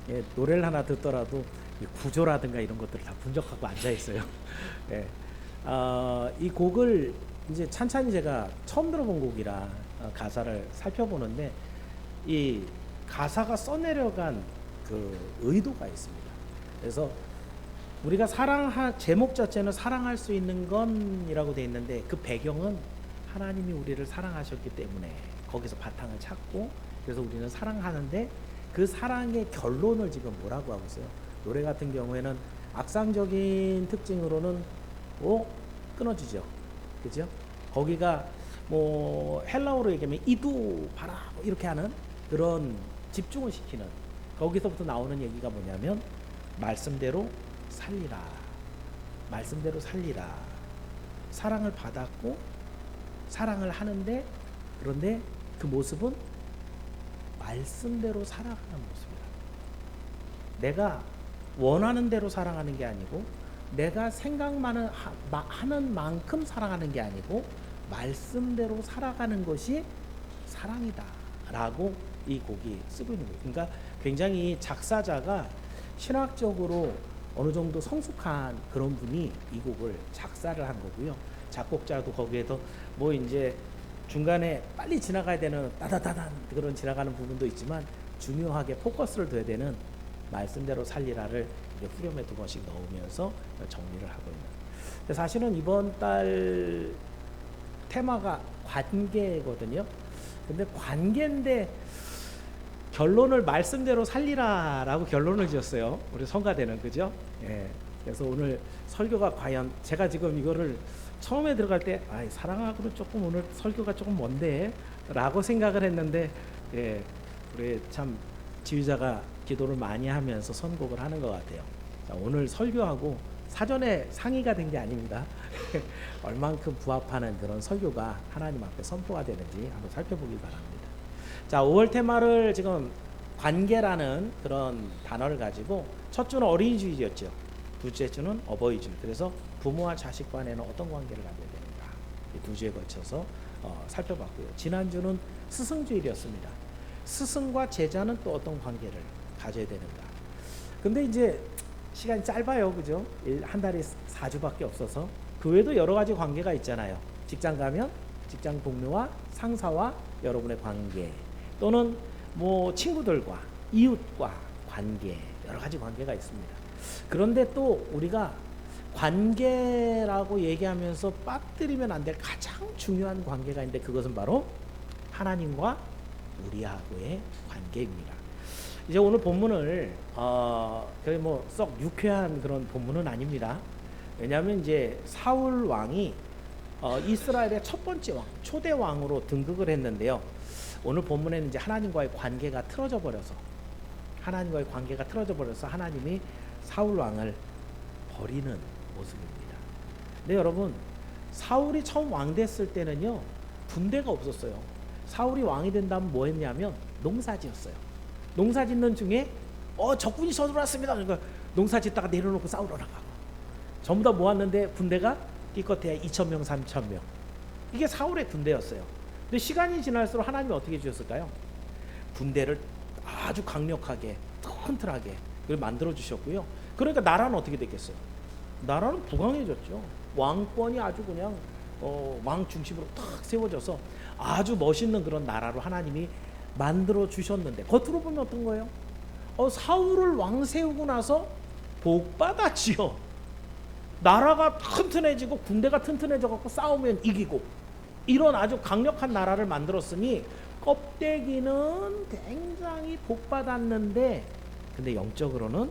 예, 노래를 하나 듣더라도 이 구조라든가 이런 것들을 다 분석하고 앉아 있어요. 예. 이 곡을 이제 찬찬히 제가 처음 들어본 곡이라 가사를 살펴보는데 이 가사가 써내려간 그 의도가 있습니다. 그래서 우리가 제목 자체는 사랑할 수 있는 건이라고 돼 있는데 그 배경은 하나님이 우리를 사랑하셨기 때문에 거기서 바탕을 찾고 그래서 우리는 사랑하는데 그 사랑의 결론을 지금 뭐라고 하고 있어요. 노래 같은 경우에는 악상적인 특징으로는 끊어지죠. 그죠? 거기가 뭐 헬라어로 얘기하면 이두 바라 이렇게 하는 그런 집중을 시키는 거기서부터 나오는 얘기가 뭐냐면 말씀대로 살리라. 말씀대로 살리라. 사랑을 받았고 사랑을 하는데 그런데 그 모습은 말씀대로 살아가는 모습이다. 내가 원하는 대로 사랑하는 게 아니고 내가 생각만 하는 만큼 사랑하는 게 아니고 말씀대로 살아가는 것이 사랑이다 라고 이 곡이 쓰고 있는 거예요. 그러니까 굉장히 작사자가 신학적으로 어느 정도 성숙한 그런 분이 이 곡을 작사를 한 거고요. 작곡자도 거기에도 뭐 이제 중간에 빨리 지나가야 되는 따다다단 그런 지나가는 부분도 있지만 중요하게 포커스를 둬야 되는 말씀대로 살리라를 후렴에 두 번씩 넣으면서 정리를 하고 있는. 사실은 이번 달 테마가 관계거든요. 근데 관계인데 결론을 말씀대로 살리라라고 결론을 지었어요. 우리 성가대는 그죠? 예. 그래서 오늘 설교가 과연 제가 지금 이거를 처음에 들어갈 때 사랑하고는 조금 오늘 설교가 조금 먼데 라고 생각을 했는데 예, 우리 참 지휘자가 기도를 많이 하면서 선곡을 하는 것 같아요. 자, 오늘 설교하고 사전에 상의가 된 게 아닙니다. 얼만큼 부합하는 그런 설교가 하나님 앞에 선포가 되는지 한번 살펴보기 바랍니다. 자, 5월 테마를 지금 관계라는 그런 단어를 가지고 첫 주는 어린이주일이었죠. 둘째 주는 어버이주일. 그래서 부모와 자식 간에는 어떤 관계를 가져야 되는가 이 두 주에 걸쳐서 살펴봤고요. 지난주는 스승주일이었습니다. 스승과 제자는 또 어떤 관계를 가져야 되는가. 근데 이제 시간이 짧아요. 그죠? 한 달이 4주밖에 없어서 그 외에도 여러 가지 관계가 있잖아요. 직장 가면 직장 동료와 상사와 여러분의 관계 또는 뭐 친구들과 이웃과 관계 여러 가지 관계가 있습니다. 그런데 또 우리가 관계라고 얘기하면서 빠뜨리면 안 될 가장 중요한 관계가 있는데 그것은 바로 하나님과 우리하고의 관계입니다. 이제 오늘 본문을 거의 뭐 썩 유쾌한 그런 본문은 아닙니다. 왜냐하면 이제 사울 왕이 이스라엘의 첫 번째 왕, 초대 왕으로 등극을 했는데요. 오늘 본문에는 이제 하나님과의 관계가 틀어져 버려서 하나님이 사울 왕을 버리는 모습입니다. 근데 여러분 사울이 처음 왕 됐을 때는요 군대가 없었어요. 사울이 왕이 된 다음 뭐 했냐면 농사지었어요. 농사짓는 중에 적군이 서들어왔습니다. 그러니까 농사짓다가 내려놓고 싸우러 나가고 전부 다 모았는데 군대가 기껏해야 2,000명 3,000명 이게 사울의 군대였어요. 근데 시간이 지날수록 하나님이 어떻게 주셨을까요? 군대를 아주 강력하게 튼튼하게 만들어 주셨고요. 그러니까 나라는 어떻게 됐겠어요? 나라는 부강해졌죠. 왕권이 아주 그냥 왕 중심으로 탁 세워져서 아주 멋있는 그런 나라로 하나님이 만들어 주셨는데 겉으로 보면 어떤 거예요? 사울을 왕 세우고 나서 복 받았지요. 나라가 튼튼해지고 군대가 튼튼해져 갖고 싸우면 이기고 이런 아주 강력한 나라를 만들었으니 껍데기는 굉장히 복 받았는데 근데 영적으로는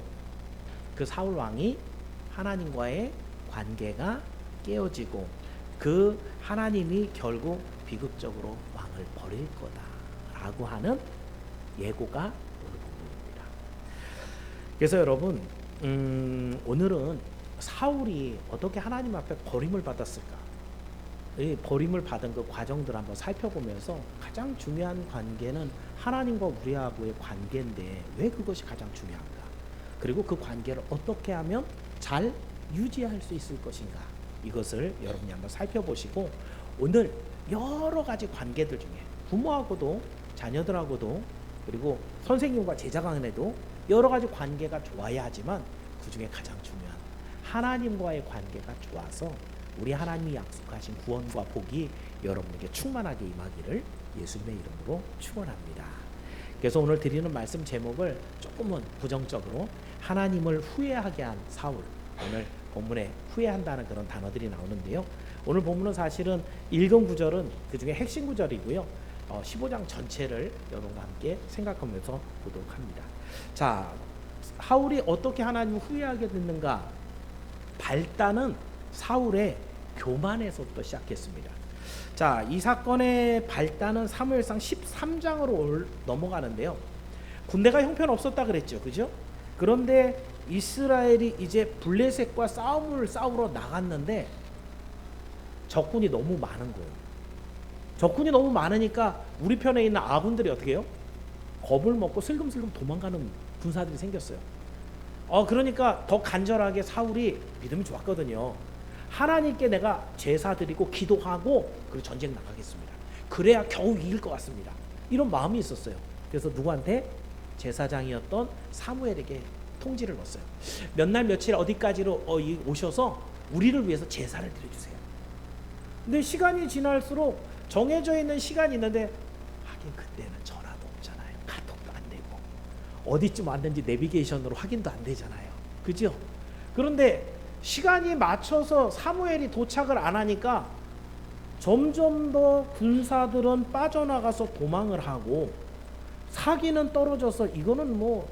그 사울 왕이 하나님과의 관계가 깨어지고 그 하나님이 결국 비극적으로 왕을 버릴 거다라고 하는 예고가 오늘 본문입니다. 그래서 여러분 오늘은 사울이 어떻게 하나님 앞에 버림을 받았을까? 이 버림을 받은 그 과정들을 한번 살펴보면서 가장 중요한 관계는 하나님과 우리하고의 관계인데 왜 그것이 가장 중요한가? 그리고 그 관계를 어떻게 하면 잘 유지할 수 있을 것인가? 이것을 여러분이 한번 살펴보시고 오늘 여러 가지 관계들 중에 부모하고도 자녀들하고도 그리고 선생님과 제자 간에도 여러 가지 관계가 좋아야 하지만 그 중에 가장 중요한 하나님과의 관계가 좋아서 우리 하나님이 약속하신 구원과 복이 여러분에게 충만하게 임하기를 예수님의 이름으로 축원합니다. 그래서 오늘 드리는 말씀 제목을 조금은 부정적으로 하나님을 후회하게 한 사울, 오늘 본문에 후회한다는 그런 단어들이 나오는데요. 오늘 본문은 사실은 읽은 구절은 그 중에 핵심 구절이고요. 15장 전체를 여러분과 함께 생각하면서 보도록 합니다. 자, 사울이 어떻게 하나님을 후회하게 됐는가? 발단은 사울의 교만에서부터 시작했습니다. 자, 이 사건의 발단은 사무엘상 13장으로 넘어가는데요. 군대가 형편없었다 그랬죠. 그죠? 그런데 이스라엘이 이제 블레셋과 싸움을 싸우러 나갔는데 적군이 너무 많은 거예요. 적군이 너무 많으니까 우리 편에 있는 아군들이 어떻게 해요? 겁을 먹고 슬금슬금 도망가는 군사들이 생겼어요. 그러니까 더 간절하게 사울이 믿음이 좋았거든요. 하나님께 내가 제사 드리고 기도하고 그리고 전쟁 나가겠습니다. 그래야 겨우 이길 것 같습니다. 이런 마음이 있었어요. 그래서 누구한테? 제사장이었던 사무엘에게 통지를 넣었어요. 몇 날 며칠 어디까지로 오셔서 우리를 위해서 제사를 드려주세요. 근데 시간이 지날수록 정해져 있는 시간이 있는데 하긴 그때는 전화도 없잖아요. 카톡도 안 되고 어디쯤 왔는지 내비게이션으로 확인도 안 되잖아요. 그죠? 그런데 시간이 맞춰서 사무엘이 도착을 안 하니까 점점 더 군사들은 빠져나가서 도망을 하고 사기는 떨어져서 이거는 뭐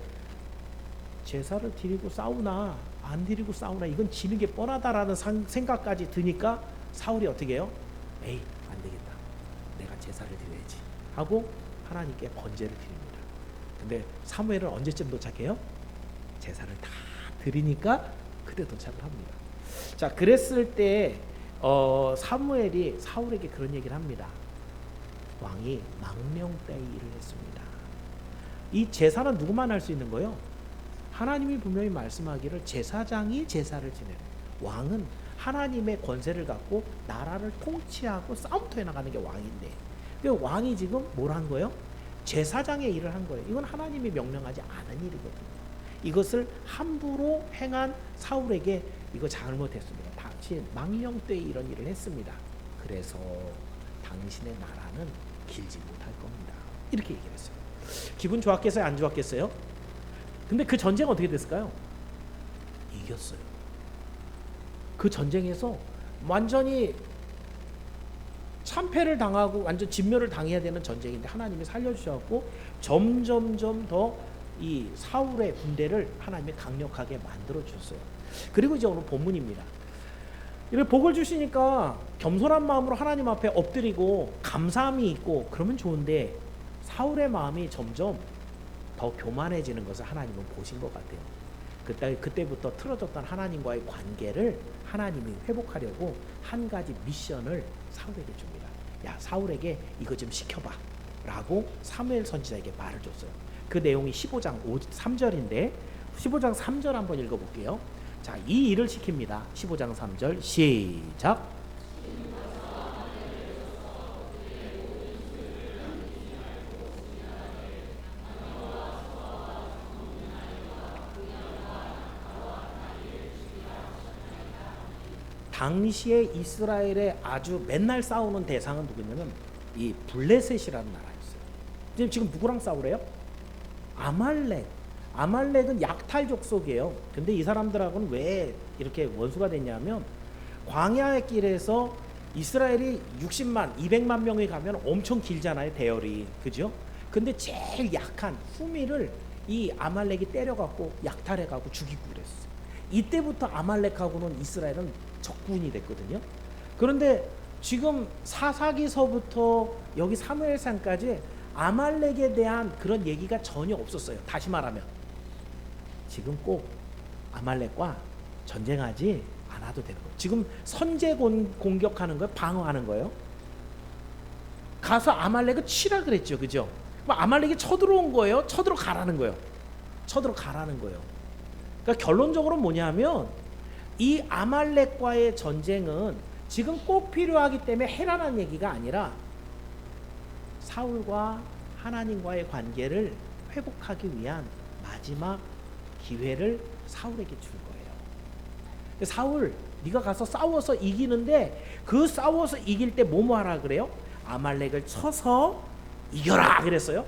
제사를 드리고 싸우나 안 드리고 싸우나 이건 지는 게 뻔하다라는 생각까지 드니까 사울이 어떻게 해요? 에이 안 되겠다. 내가 제사를 드려야지 하고 하나님께 번제를 드립니다. 근데 사무엘은 언제쯤 도착해요? 제사를 다 드리니까 그때 도착을 합니다. 자, 그랬을 때 사무엘이 사울에게 그런 얘기를 합니다. 왕이 망명때의 일을 했습니다. 이 제사는 누구만 할 수 있는 거예요? 하나님이 분명히 말씀하기를 제사장이 제사를 지내는, 왕은 하나님의 권세를 갖고 나라를 통치하고 싸움터에 나가는 게 왕인데 그 왕이 지금 뭘 한 거예요? 제사장의 일을 한 거예요. 이건 하나님이 명령하지 않은 일이거든요. 이것을 함부로 행한 사울에게 이거 잘못했습니다. 당신 망령 때에 이런 일을 했습니다. 그래서 당신의 나라는 길지 못할 겁니다. 이렇게 얘기를 했어요. 기분 좋았겠어요? 안 좋았겠어요? 근데 그 전쟁 어떻게 됐을까요? 이겼어요. 그 전쟁에서 완전히 참패를 당하고 완전 진멸을 당해야 되는 전쟁인데 하나님이 살려주셔서 점점점 더 이 사울의 군대를 하나님이 강력하게 만들어 주셨어요. 그리고 이제 오늘 본문입니다. 이렇게 복을 주시니까 겸손한 마음으로 하나님 앞에 엎드리고 감사함이 있고 그러면 좋은데 사울의 마음이 점점 더 교만해지는 것을 하나님은 보신 것 같아요. 그때부터 틀어졌던 하나님과의 관계를 하나님이 회복하려고 한 가지 미션을 사울에게 줍니다. 야, 사울에게 이거 좀 시켜봐 라고 사무엘 선지자에게 말을 줬어요. 그 내용이 15장 3절인데 15장 3절 한번 읽어볼게요. 자, 이 일을 시킵니다. 15장 3절 시작. 당시에 이스라엘의 아주 맨날 싸우는 대상은 누구냐면 이 블레셋이라는 나라였어요. 지금 누구랑 싸우래요? 아말렉. 아말렉은 약탈 족속이에요. 근데 이 사람들하고는 왜 이렇게 원수가 됐냐면 광야의 길에서 이스라엘이 60만, 200만 명이 가면 엄청 길잖아요, 대열이. 그죠? 근데 제일 약한 후미를 이 아말렉이 때려갖고 약탈해가고 죽이고 그랬어요. 이때부터 아말렉하고는 이스라엘은 적군이 됐거든요. 그런데 지금 사사기서부터 여기 사무엘상까지 아말렉에 대한 그런 얘기가 전혀 없었어요. 다시 말하면 지금 꼭 아말렉과 전쟁하지 않아도 되는 거예요. 지금 선제 공격하는 거예요? 방어하는 거예요? 가서 아말렉을 치라 그랬죠. 그죠? 아말렉이 쳐들어온 거예요? 쳐들어가라는 거예요? 쳐들어가라는 거예요. 그러니까 결론적으로 뭐냐면 이 아말렉과의 전쟁은 지금 꼭 필요하기 때문에 해라는 얘기가 아니라 사울과 하나님과의 관계를 회복하기 위한 마지막 기회를 사울에게 줄 거예요. 사울, 네가 가서 싸워서 이기는데 그 싸워서 이길 때 뭐뭐 하라 그래요? 아말렉을 쳐서 이겨라 그랬어요.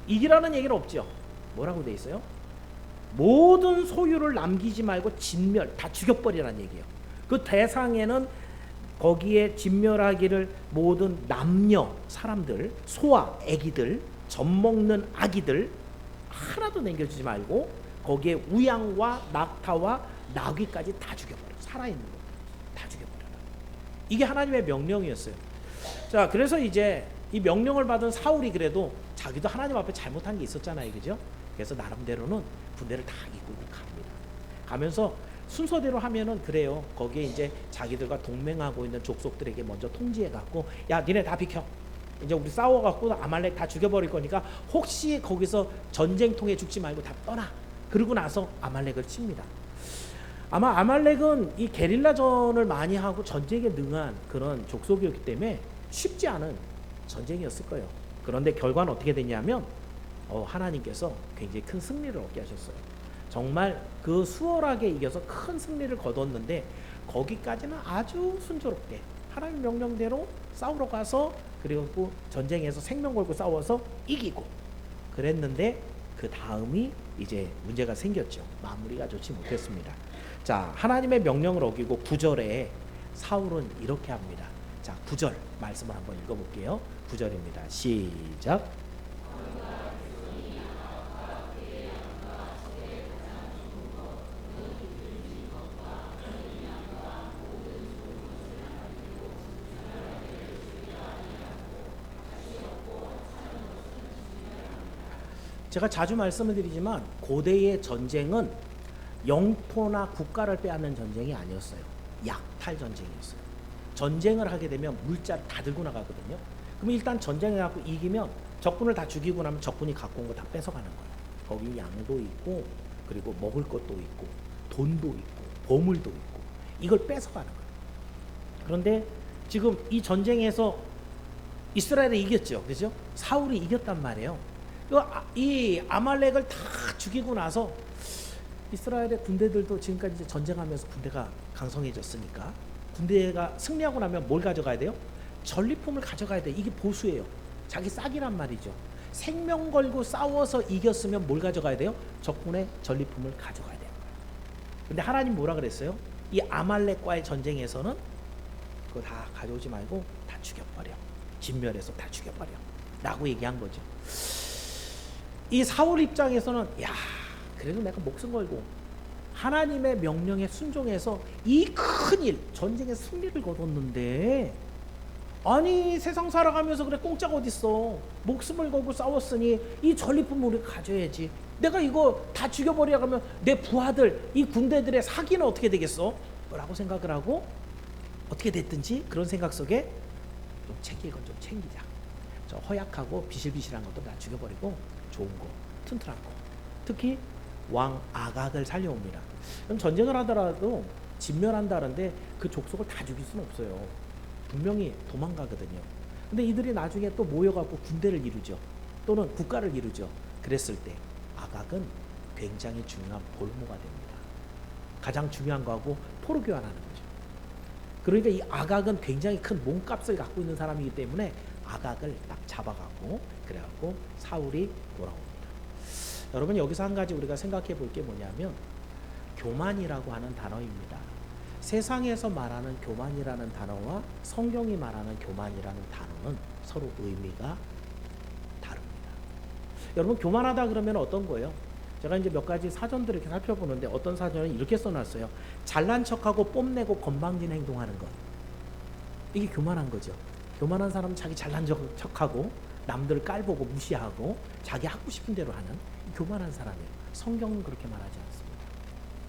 이기라는 얘기는 없죠. 뭐라고 돼 있어요? 모든 소유를 남기지 말고 진멸, 다 죽여버리라는 얘기예요. 그 대상에는 거기에 진멸하기를 모든 남녀 사람들, 소와 아기들, 젖먹는 아기들 하나도 남겨주지 말고 거기에 우양과 낙타와 나귀까지 다 죽여버려. 살아있는 거 다 죽여버려라. 이게 하나님의 명령이었어요. 자, 그래서 이제 이 명령을 받은 사울이 그래도 자기도 하나님 앞에 잘못한 게 있었잖아요, 그죠? 그래서 나름대로는 군대를 다 이끌고 갑니다. 가면서 순서대로 하면은 그래요. 거기에 이제 자기들과 동맹하고 있는 족속들에게 먼저 통지해 갖고, 야, 니네 다 비켜. 이제 우리 싸워 갖고 아말렉 다 죽여버릴 거니까 혹시 거기서 전쟁통에 죽지 말고 다 떠나. 그러고 나서 아말렉을 칩니다. 아마 아말렉은 이 게릴라전을 많이 하고 전쟁에 능한 그런 족속이었기 때문에 쉽지 않은 전쟁이었을 거예요. 그런데 결과는 어떻게 됐냐면 하나님께서 굉장히 큰 승리를 얻게 하셨어요. 정말 그 수월하게 이겨서 큰 승리를 거뒀는데 거기까지는 아주 순조롭게 하나님 명령대로 싸우러 가서 그리고 전쟁에서 생명 걸고 싸워서 이기고 그랬는데 그 다음이 이제 문제가 생겼죠. 마무리가 좋지 못했습니다. 자, 하나님의 명령을 어기고 9절에 사울은 이렇게 합니다. 자, 9절 말씀을 한번 읽어볼게요. 9절입니다. 시작. 제가 자주 말씀을 드리지만 고대의 전쟁은 영토나 국가를 빼앗는 전쟁이 아니었어요. 약탈 전쟁이었어요. 전쟁을 하게 되면 물자를 다 들고 나가거든요. 그럼 일단 전쟁을 갖고 이기면 적군을 다 죽이고 나면 적군이 갖고 온 거 다 뺏어가는 거예요. 거기 양도 있고 그리고 먹을 것도 있고 돈도 있고 보물도 있고 이걸 뺏어가는 거예요. 그런데 지금 이 전쟁에서 이스라엘이 이겼죠. 그죠? 사울이 이겼단 말이에요. 이 아말렉을 다 죽이고 나서 이스라엘의 군대들도 지금까지 이제 전쟁하면서 군대가 강성해졌으니까 군대가 승리하고 나면 뭘 가져가야 돼요? 전리품을 가져가야 돼. 이게 보수예요. 자기 싹이란 말이죠. 생명 걸고 싸워서 이겼으면 뭘 가져가야 돼요? 적군의 전리품을 가져가야 돼요. 근데 하나님 뭐라 그랬어요? 이 아말렉과의 전쟁에서는 그거 다 가져오지 말고 다 죽여버려. 진멸해서 다 죽여버려. 라고 얘기한 거죠. 이 사울 입장에서는 야, 그래도 내가 목숨 걸고 하나님의 명령에 순종해서 이 큰 일, 전쟁의 승리를 거뒀는데 아니 세상 살아가면서 그래 공짜가 어딨어. 목숨을 걸고 싸웠으니 이 전리품을 우리가 가져야지. 내가 이거 다 죽여버리려 하면 내 부하들, 이 군대들의 사기는 어떻게 되겠어? 라고 생각을 하고 어떻게 됐든지 그런 생각 속에 좀 챙길 건 좀 챙기자. 저 허약하고 비실비실한 것도 다 죽여버리고 좋은 거, 튼튼한 거. 특히 왕 아각을 살려옵니다. 그럼 전쟁을 하더라도 진멸한다는데 그 족속을 다 죽일 수는 없어요. 분명히 도망가거든요. 근데 이들이 나중에 또 모여갖고 군대를 이루죠. 또는 국가를 이루죠. 그랬을 때 아각은 굉장히 중요한 볼모가 됩니다. 가장 중요한 거하고 포로 교환하는 거죠. 그러니까 이 아각은 굉장히 큰 몸값을 갖고 있는 사람이기 때문에 아각을 딱 잡아갖고 그래갖고 사울이 돌아옵니다. 여러분 여기서 한 가지 우리가 생각해 볼 게 뭐냐면 교만이라고 하는 단어입니다. 세상에서 말하는 교만이라는 단어와 성경이 말하는 교만이라는 단어는 서로 의미가 다릅니다. 여러분 교만하다 그러면 어떤 거예요? 제가 이제 몇 가지 사전들을 이렇게 살펴보는데 어떤 사전은 이렇게 써놨어요. 잘난 척하고 뽐내고 건방진 행동하는 것. 이게 교만한 거죠. 교만한 사람은 자기 잘난 척하고 남들을 깔보고 무시하고 자기 하고 싶은 대로 하는 교만한 사람이에요. 성경은 그렇게 말하지 않습니다.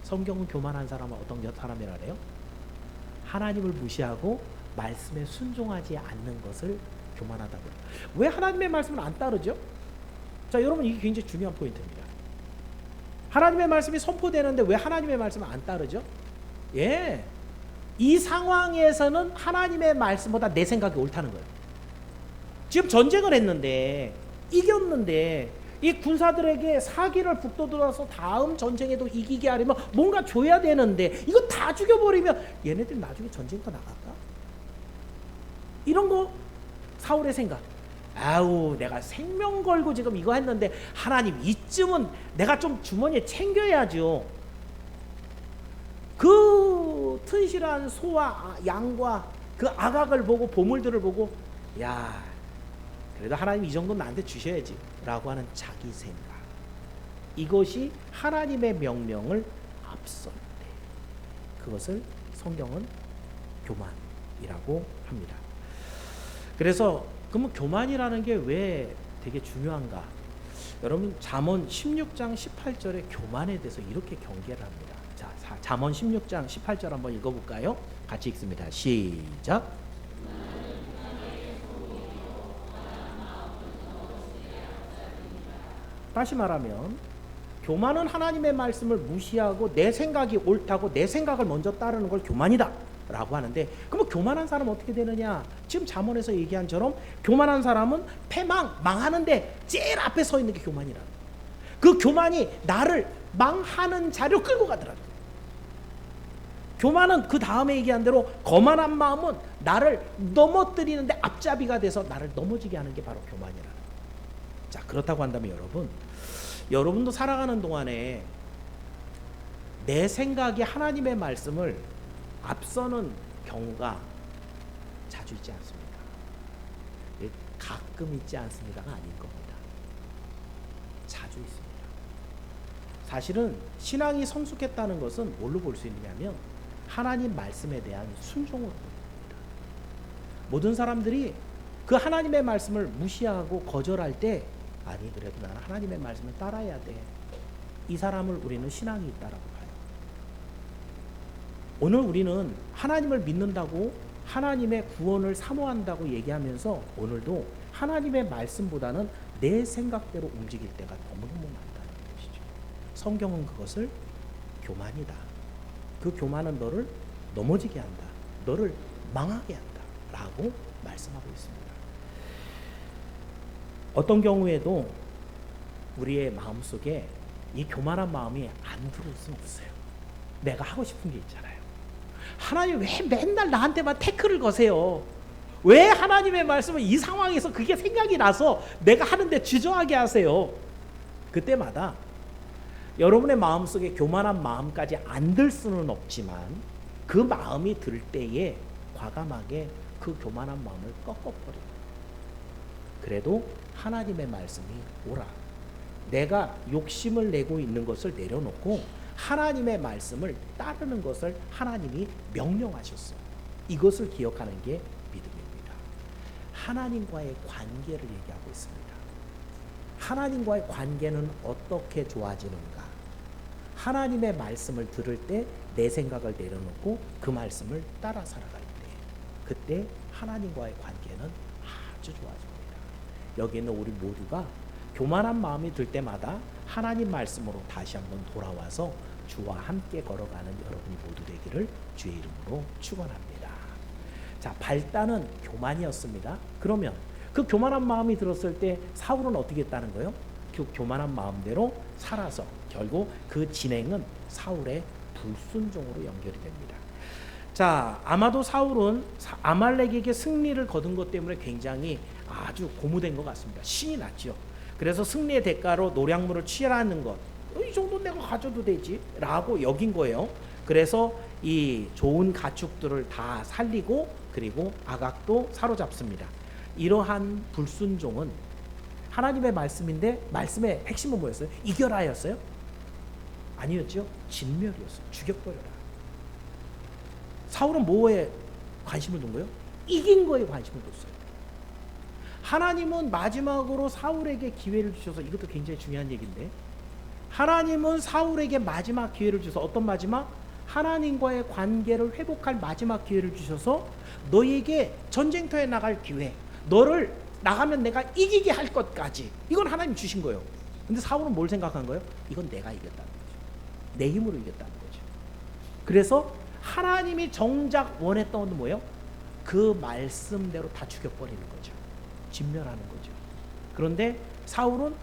성경은 교만한 사람은 어떤 사람이라 그래요? 하나님을 무시하고 말씀에 순종하지 않는 것을 교만하다고 해요. 왜 하나님의 말씀을 안 따르죠? 자, 여러분 이게 굉장히 중요한 포인트입니다. 하나님의 말씀이 선포되는데 왜 하나님의 말씀을 안 따르죠? 예, 이 상황에서는 하나님의 말씀보다 내 생각이 옳다는 거예요. 지금 전쟁을 했는데 이겼는데 이 군사들에게 사기를 북돋아서 다음 전쟁에도 이기게 하려면 뭔가 줘야 되는데 이거 다 죽여버리면 얘네들 나중에 전쟁터 나갈까? 이런 거 사울의 생각. 아우, 내가 생명 걸고 지금 이거 했는데 하나님 이쯤은 내가 좀 주머니에 챙겨야죠. 그 튼실한 소와 양과 그 아각을 보고 보물들을 보고, 야, 그래도 하나님 이 정도 나한테 주셔야지 라고 하는 자기 생각, 이것이 하나님의 명령을 앞설 때, 그것을 성경은 교만이라고 합니다. 그래서 그러면 교만이라는 게 왜 되게 중요한가? 여러분, 잠언 16장 18절에 교만에 대해서 이렇게 경계를 합니다. 자, 잠언 16장 18절 한번 읽어볼까요? 같이 읽습니다. 시작. 다시 말하면 교만은 하나님의 말씀을 무시하고 내 생각이 옳다고 내 생각을 먼저 따르는 걸 교만이다 라고 하는데, 그럼 교만한 사람은 어떻게 되느냐? 지금 잠언에서 얘기한 처럼 교만한 사람은 망하는데 제일 앞에 서 있는 게 교만이라. 그 교만이 나를 망하는 자리로 끌고 가더라고요. 교만은 그 다음에 얘기한 대로 거만한 마음은 나를 넘어뜨리는데 앞잡이가 돼서 나를 넘어지게 하는 게 바로 교만이라. 자, 그렇다고 한다면 여러분도 살아가는 동안에 내 생각이 하나님의 말씀을 앞서는 경우가 자주 있지 않습니까? 가끔 있지 않습니다가 아닐 겁니다. 자주 있습니다. 사실은 신앙이 성숙했다는 것은 뭘로 볼 수 있느냐면 하나님 말씀에 대한 순종으로 봅니다. 모든 사람들이 그 하나님의 말씀을 무시하고 거절할 때, 아니 그래도 나는 하나님의 말씀을 따라야 돼, 이 사람을 우리는 신앙이 있다라고 봐요. 오늘 우리는 하나님을 믿는다고 하나님의 구원을 사모한다고 얘기하면서 오늘도 하나님의 말씀보다는 내 생각대로 움직일 때가 너무너무 많다는 것이죠. 성경은 그것을 교만이다, 그 교만은 너를 넘어지게 한다, 너를 망하게 한다 라고 말씀하고 있습니다. 어떤 경우에도 우리의 마음속에 이 교만한 마음이 안 들어올 수는 없어요. 내가 하고 싶은 게 있잖아요. 하나님 왜 맨날 나한테만 태클을 거세요? 왜 하나님의 말씀을 이 상황에서 그게 생각이 나서 내가 하는데 주저하게 하세요? 그때마다 여러분의 마음속에 교만한 마음까지 안 들 수는 없지만 그 마음이 들 때에 과감하게 그 교만한 마음을 꺾어버려요. 그래도 하나님의 말씀이 옳아, 내가 욕심을 내고 있는 것을 내려놓고 하나님의 말씀을 따르는 것을 하나님이 명령하셨어. 이것을 기억하는 게 믿음입니다. 하나님과의 관계를 얘기하고 있습니다. 하나님과의 관계는 어떻게 좋아지는가? 하나님의 말씀을 들을 때 내 생각을 내려놓고 그 말씀을 따라 살아갈 때, 그때 하나님과의 관계는 아주 좋아집니다. 여기 있는 우리 모두가 교만한 마음이 들 때마다 하나님 말씀으로 다시 한번 돌아와서 주와 함께 걸어가는 여러분이 모두 되기를 주의 이름으로 축원합니다. 자, 발단은 교만이었습니다. 그러면 그 교만한 마음이 들었을 때 사울은 어떻게 했다는 거예요? 그 교만한 마음대로 살아서 결국 그 진행은 사울의 불순종으로 연결이 됩니다. 자, 아마도 사울은 아말렉에게 승리를 거둔 것 때문에 굉장히 아주 고무된 것 같습니다. 신이 났죠. 그래서 승리의 대가로 노량물을 취하는 것, 이 정도 내가 가져도 되지 라고 여긴 거예요. 그래서 이 좋은 가축들을 다 살리고 그리고 아각도 사로잡습니다. 이러한 불순종은 하나님의 말씀인데 말씀의 핵심은 뭐였어요? 이겨라였어요? 아니었죠. 진멸이었어요. 죽여버려라. 사울은 뭐에 관심을 둔 거예요? 이긴 거에 관심을 뒀어요. 하나님은 마지막으로 사울에게 기회를 주셔서, 이것도 굉장히 중요한 얘기인데, 하나님은 사울에게 마지막 기회를 주셔서, 어떤 마지막? 하나님과의 관계를 회복할 마지막 기회를 주셔서 너에게 전쟁터에 나갈 기회, 너를 나가면 내가 이기게 할 것까지, 이건 하나님 주신 거예요. 근데 사울은 뭘 생각한 거예요? 이건 내가 이겼다는 거죠. 내 힘으로 이겼다는 거죠. 그래서 하나님이 정작 원했던 건 뭐예요? 그 말씀대로 다 죽여버리는 거죠. 진멸하는 거죠. 그런데 사울은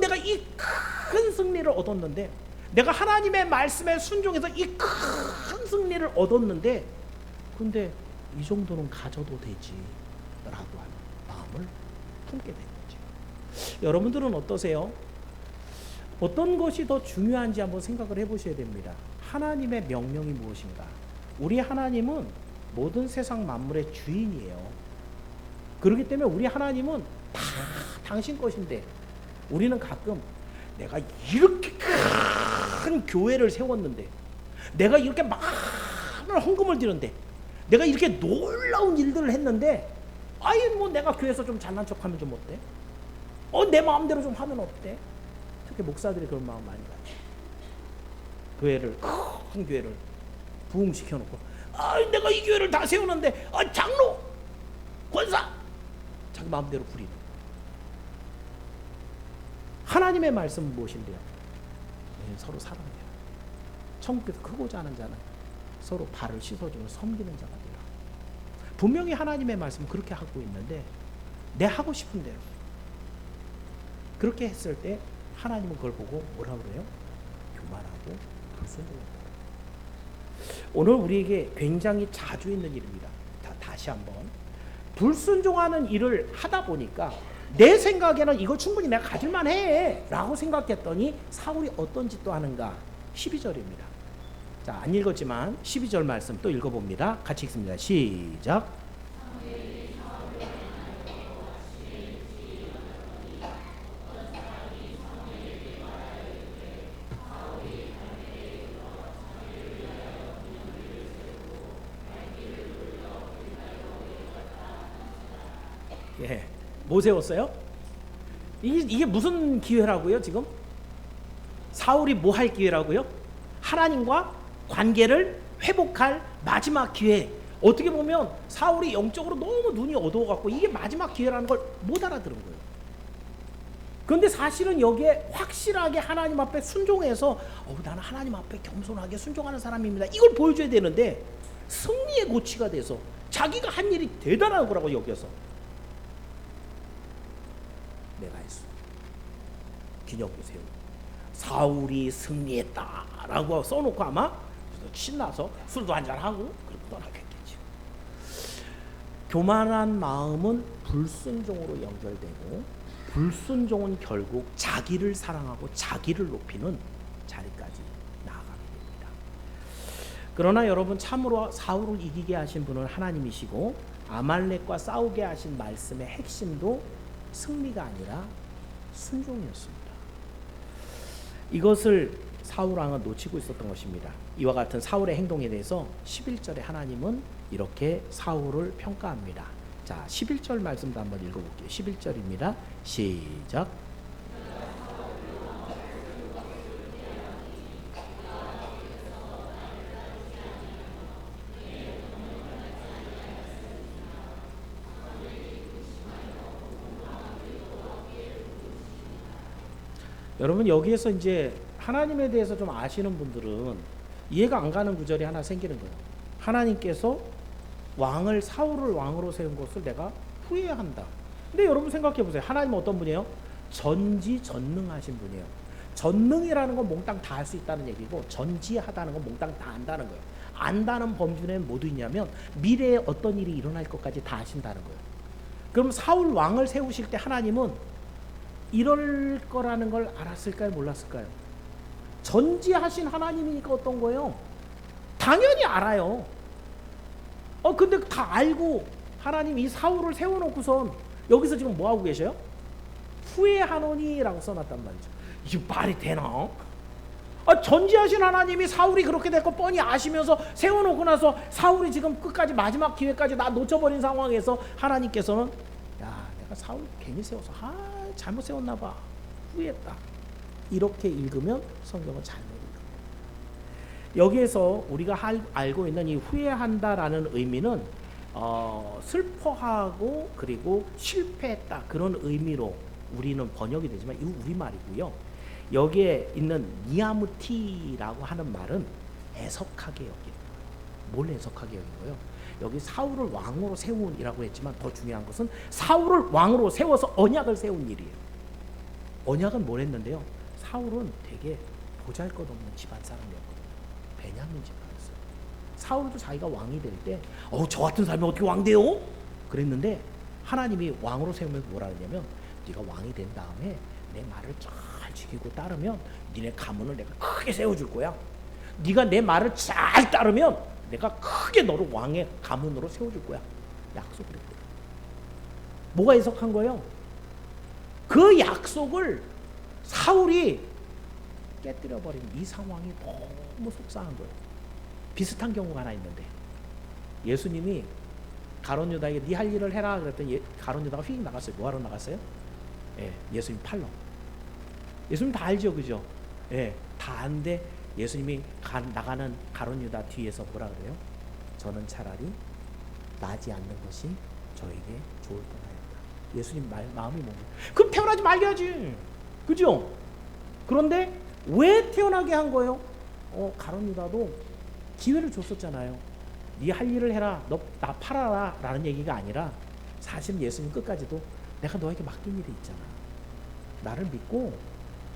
내가 이 큰 승리를 얻었는데, 내가 하나님의 말씀에 순종해서 이 큰 승리를 얻었는데, 근데 이 정도는 가져도 되지 라고 하는 마음을 품게 된 거죠. 여러분들은 어떠세요? 어떤 것이 더 중요한지 한번 생각을 해보셔야 됩니다. 하나님의 명령이 무엇인가? 우리 하나님은 모든 세상 만물의 주인이에요. 그렇기 때문에 우리 하나님은 다 당신 것인데, 우리는 가끔 내가 이렇게 큰 교회를 세웠는데, 내가 이렇게 많은 헌금을 드렸는데, 내가 이렇게 놀라운 일들을 했는데, 뭐 내가 교회에서 좀 잘난 척하면 좀 어때? 내 마음대로 좀 하면 어때? 특히 목사들이 그런 마음 많이 가죠. 교회를, 큰 교회를 부흥시켜놓고, 내가 이 교회를 다 세우는데, 장로, 권사, 자기 마음대로 부리는. 하나님의 말씀은 무엇인데요? 서로 사랑해요. 천국에서 크고자 하는 자는 서로 발을 씻어주는 섬기는 자가 되라. 분명히 하나님의 말씀은 그렇게 하고 있는데, 내 하고 싶은 대로 그렇게 했을 때 하나님은 그걸 보고 뭐라 그래요? 교만하고 불순종하다. 오늘 우리에게 굉장히 자주 있는 일입니다. 다시 한번, 불순종하는 일을 하다 보니까 내 생각에는 이거 충분히 내가 가질만 해 라고 생각했더니 사울이 어떤 짓도 하는가? 12절입니다. 자, 안 읽었지만 12절 말씀 또 읽어봅니다. 같이 읽습니다. 시작. 예, 뭐 세웠어요? 이게 무슨 기회라고요? 지금 사울이 뭐 할 기회라고요? 하나님과 관계를 회복할 마지막 기회. 어떻게 보면 사울이 영적으로 너무 눈이 어두워갖고 이게 마지막 기회라는 걸 못 알아들은 거예요. 그런데 사실은 여기에 확실하게 하나님 앞에 순종해서 나는 하나님 앞에 겸손하게 순종하는 사람입니다, 이걸 보여줘야 되는데, 승리의 고치가 돼서 자기가 한 일이 대단한 거라고 여겨서 내가 했어. 기념비 세우고 사울이 승리했다라고 써놓고 아마 신나서 술도 한잔하고 그렇게 떠나겠겠죠. 교만한 마음은 불순종으로 연결되고, 불순종은 결국 자기를 사랑하고 자기를 높이는 자리까지 나아가게 됩니다. 그러나 여러분, 참으로 사울을 이기게 하신 분은 하나님이시고, 아말렉과 싸우게 하신 말씀의 핵심도 승리가 아니라 순종이었습니다. 이것을 사울 왕은 놓치고 있었던 것입니다. 이와 같은 사울의 행동에 대해서 11절에 하나님은 이렇게 사울을 평가합니다. 자, 11절 말씀도 한번 읽어볼게요. 11절입니다. 시작. 여러분, 여기에서 이제 하나님에 대해서 좀 아시는 분들은 이해가 안 가는 구절이 하나 생기는 거예요. 하나님께서 사울을 왕으로 세운 것을 내가 후회한다. 근데 여러분 생각해 보세요. 하나님은 어떤 분이에요? 전지전능하신 분이에요. 전능이라는 건 몽땅 다 할 수 있다는 얘기고, 전지하다는 건 몽땅 다 안다는 거예요. 안다는 범주는 뭐도 있냐면 미래에 어떤 일이 일어날 것까지 다 아신다는 거예요. 그럼 사울 왕을 세우실 때 하나님은 이럴 거라는 걸 알았을까요? 몰랐을까요? 전지하신 하나님이니까 어떤 거예요? 당연히 알아요. 근데 다 알고 하나님 이 사울을 세워놓고선 여기서 지금 뭐 하고 계셔요? 후회하노니라고 써놨단 말이죠. 이게 말이 되나? 전지하신 하나님이 사울이 그렇게 될 거 뻔히 아시면서 세워놓고 나서 사울이 지금 끝까지 마지막 기회까지 다 놓쳐버린 상황에서 하나님께서는 내가 사울 괜히 세워서 잘못 세웠나 봐, 후회했다, 이렇게 읽으면 성경은 잘못 읽습니다. 여기에서 우리가 알고 있는 이 후회한다라는 의미는 슬퍼하고 그리고 실패했다, 그런 의미로 우리는 번역이 되지만 이거 우리말이고요. 여기에 있는 니아무티라고 하는 말은 애석하게 여긴 거예요. 뭘 애석하게 여긴 거예요? 여기 사울을 왕으로 세운이라고 했지만 더 중요한 것은 사울을 왕으로 세워서 언약을 세운 일이에요. 언약은 뭘 했는데요? 사울은 되게 보잘것없는 집안 사람이었거든요. 베냐민 집안이었어요. 사울도 자기가 왕이 될 때, 저 같은 사람이 어떻게 왕 돼요? 그랬는데 하나님이 왕으로 세우면서 뭐라 그러냐면, 네가 왕이 된 다음에 내 말을 잘 지키고 따르면 니네 가문을 내가 크게 세워줄 거야. 네가 내 말을 잘 따르면 내가 크게 너를 왕의 가문으로 세워줄 거야. 약속을 했거든. 뭐가 해석한 거예요? 그 약속을 사울이 깨뜨려버린 이 상황이 너무 속상한 거예요. 비슷한 경우가 하나 있는데, 예수님이 가룟 유다에게 네 할 일을 해라 그랬더니 가룟 유다가 휙 나갔어요. 뭐하러 나갔어요? 예수님 팔러. 예수님 다 알죠, 그죠? 다 아는데 예수님이 나가는 가룟 유다 뒤에서 뭐라 그래요? 저는 차라리 나지 않는 것이 저에게 좋을 뻔하였다. 예수님 마음이 뭔가, 그럼 태어나지 말게 하지, 그죠? 그런데 왜 태어나게 한 거예요? 가룟 유다도 기회를 줬었잖아요. 네 할 일을 해라, 너 나 팔아라 라는 얘기가 아니라, 사실 예수님 끝까지도 내가 너에게 맡긴 일이 있잖아. 나를 믿고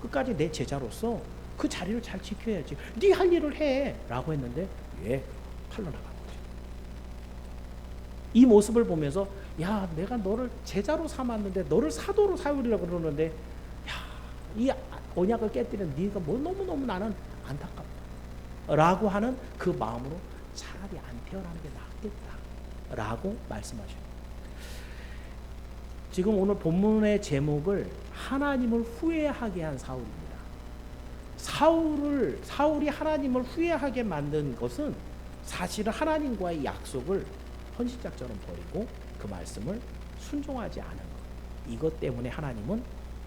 끝까지 내 제자로서 그 자리를 잘 지켜야지. 네 할 일을 해 라고 했는데 팔러 나간 거죠. 이 모습을 보면서, 야, 내가 너를 제자로 삼았는데 너를 사도로 삼으려고 그러는데, 야, 이 언약을 깨뜨리는 네가 뭐 너무너무 나는 안타깝다 라고 하는 그 마음으로 차라리 안 태어나는 게 낫겠다 라고 말씀하셔요. 지금 오늘 본문의 제목을 하나님을 후회하게 한 사울입니다. 사울이 하나님을 후회하게 만든 것은 사실은 하나님과의 약속을 헌신작처럼 버리고 그 말씀을 순종하지 않은 것, 이것 때문에 하나님은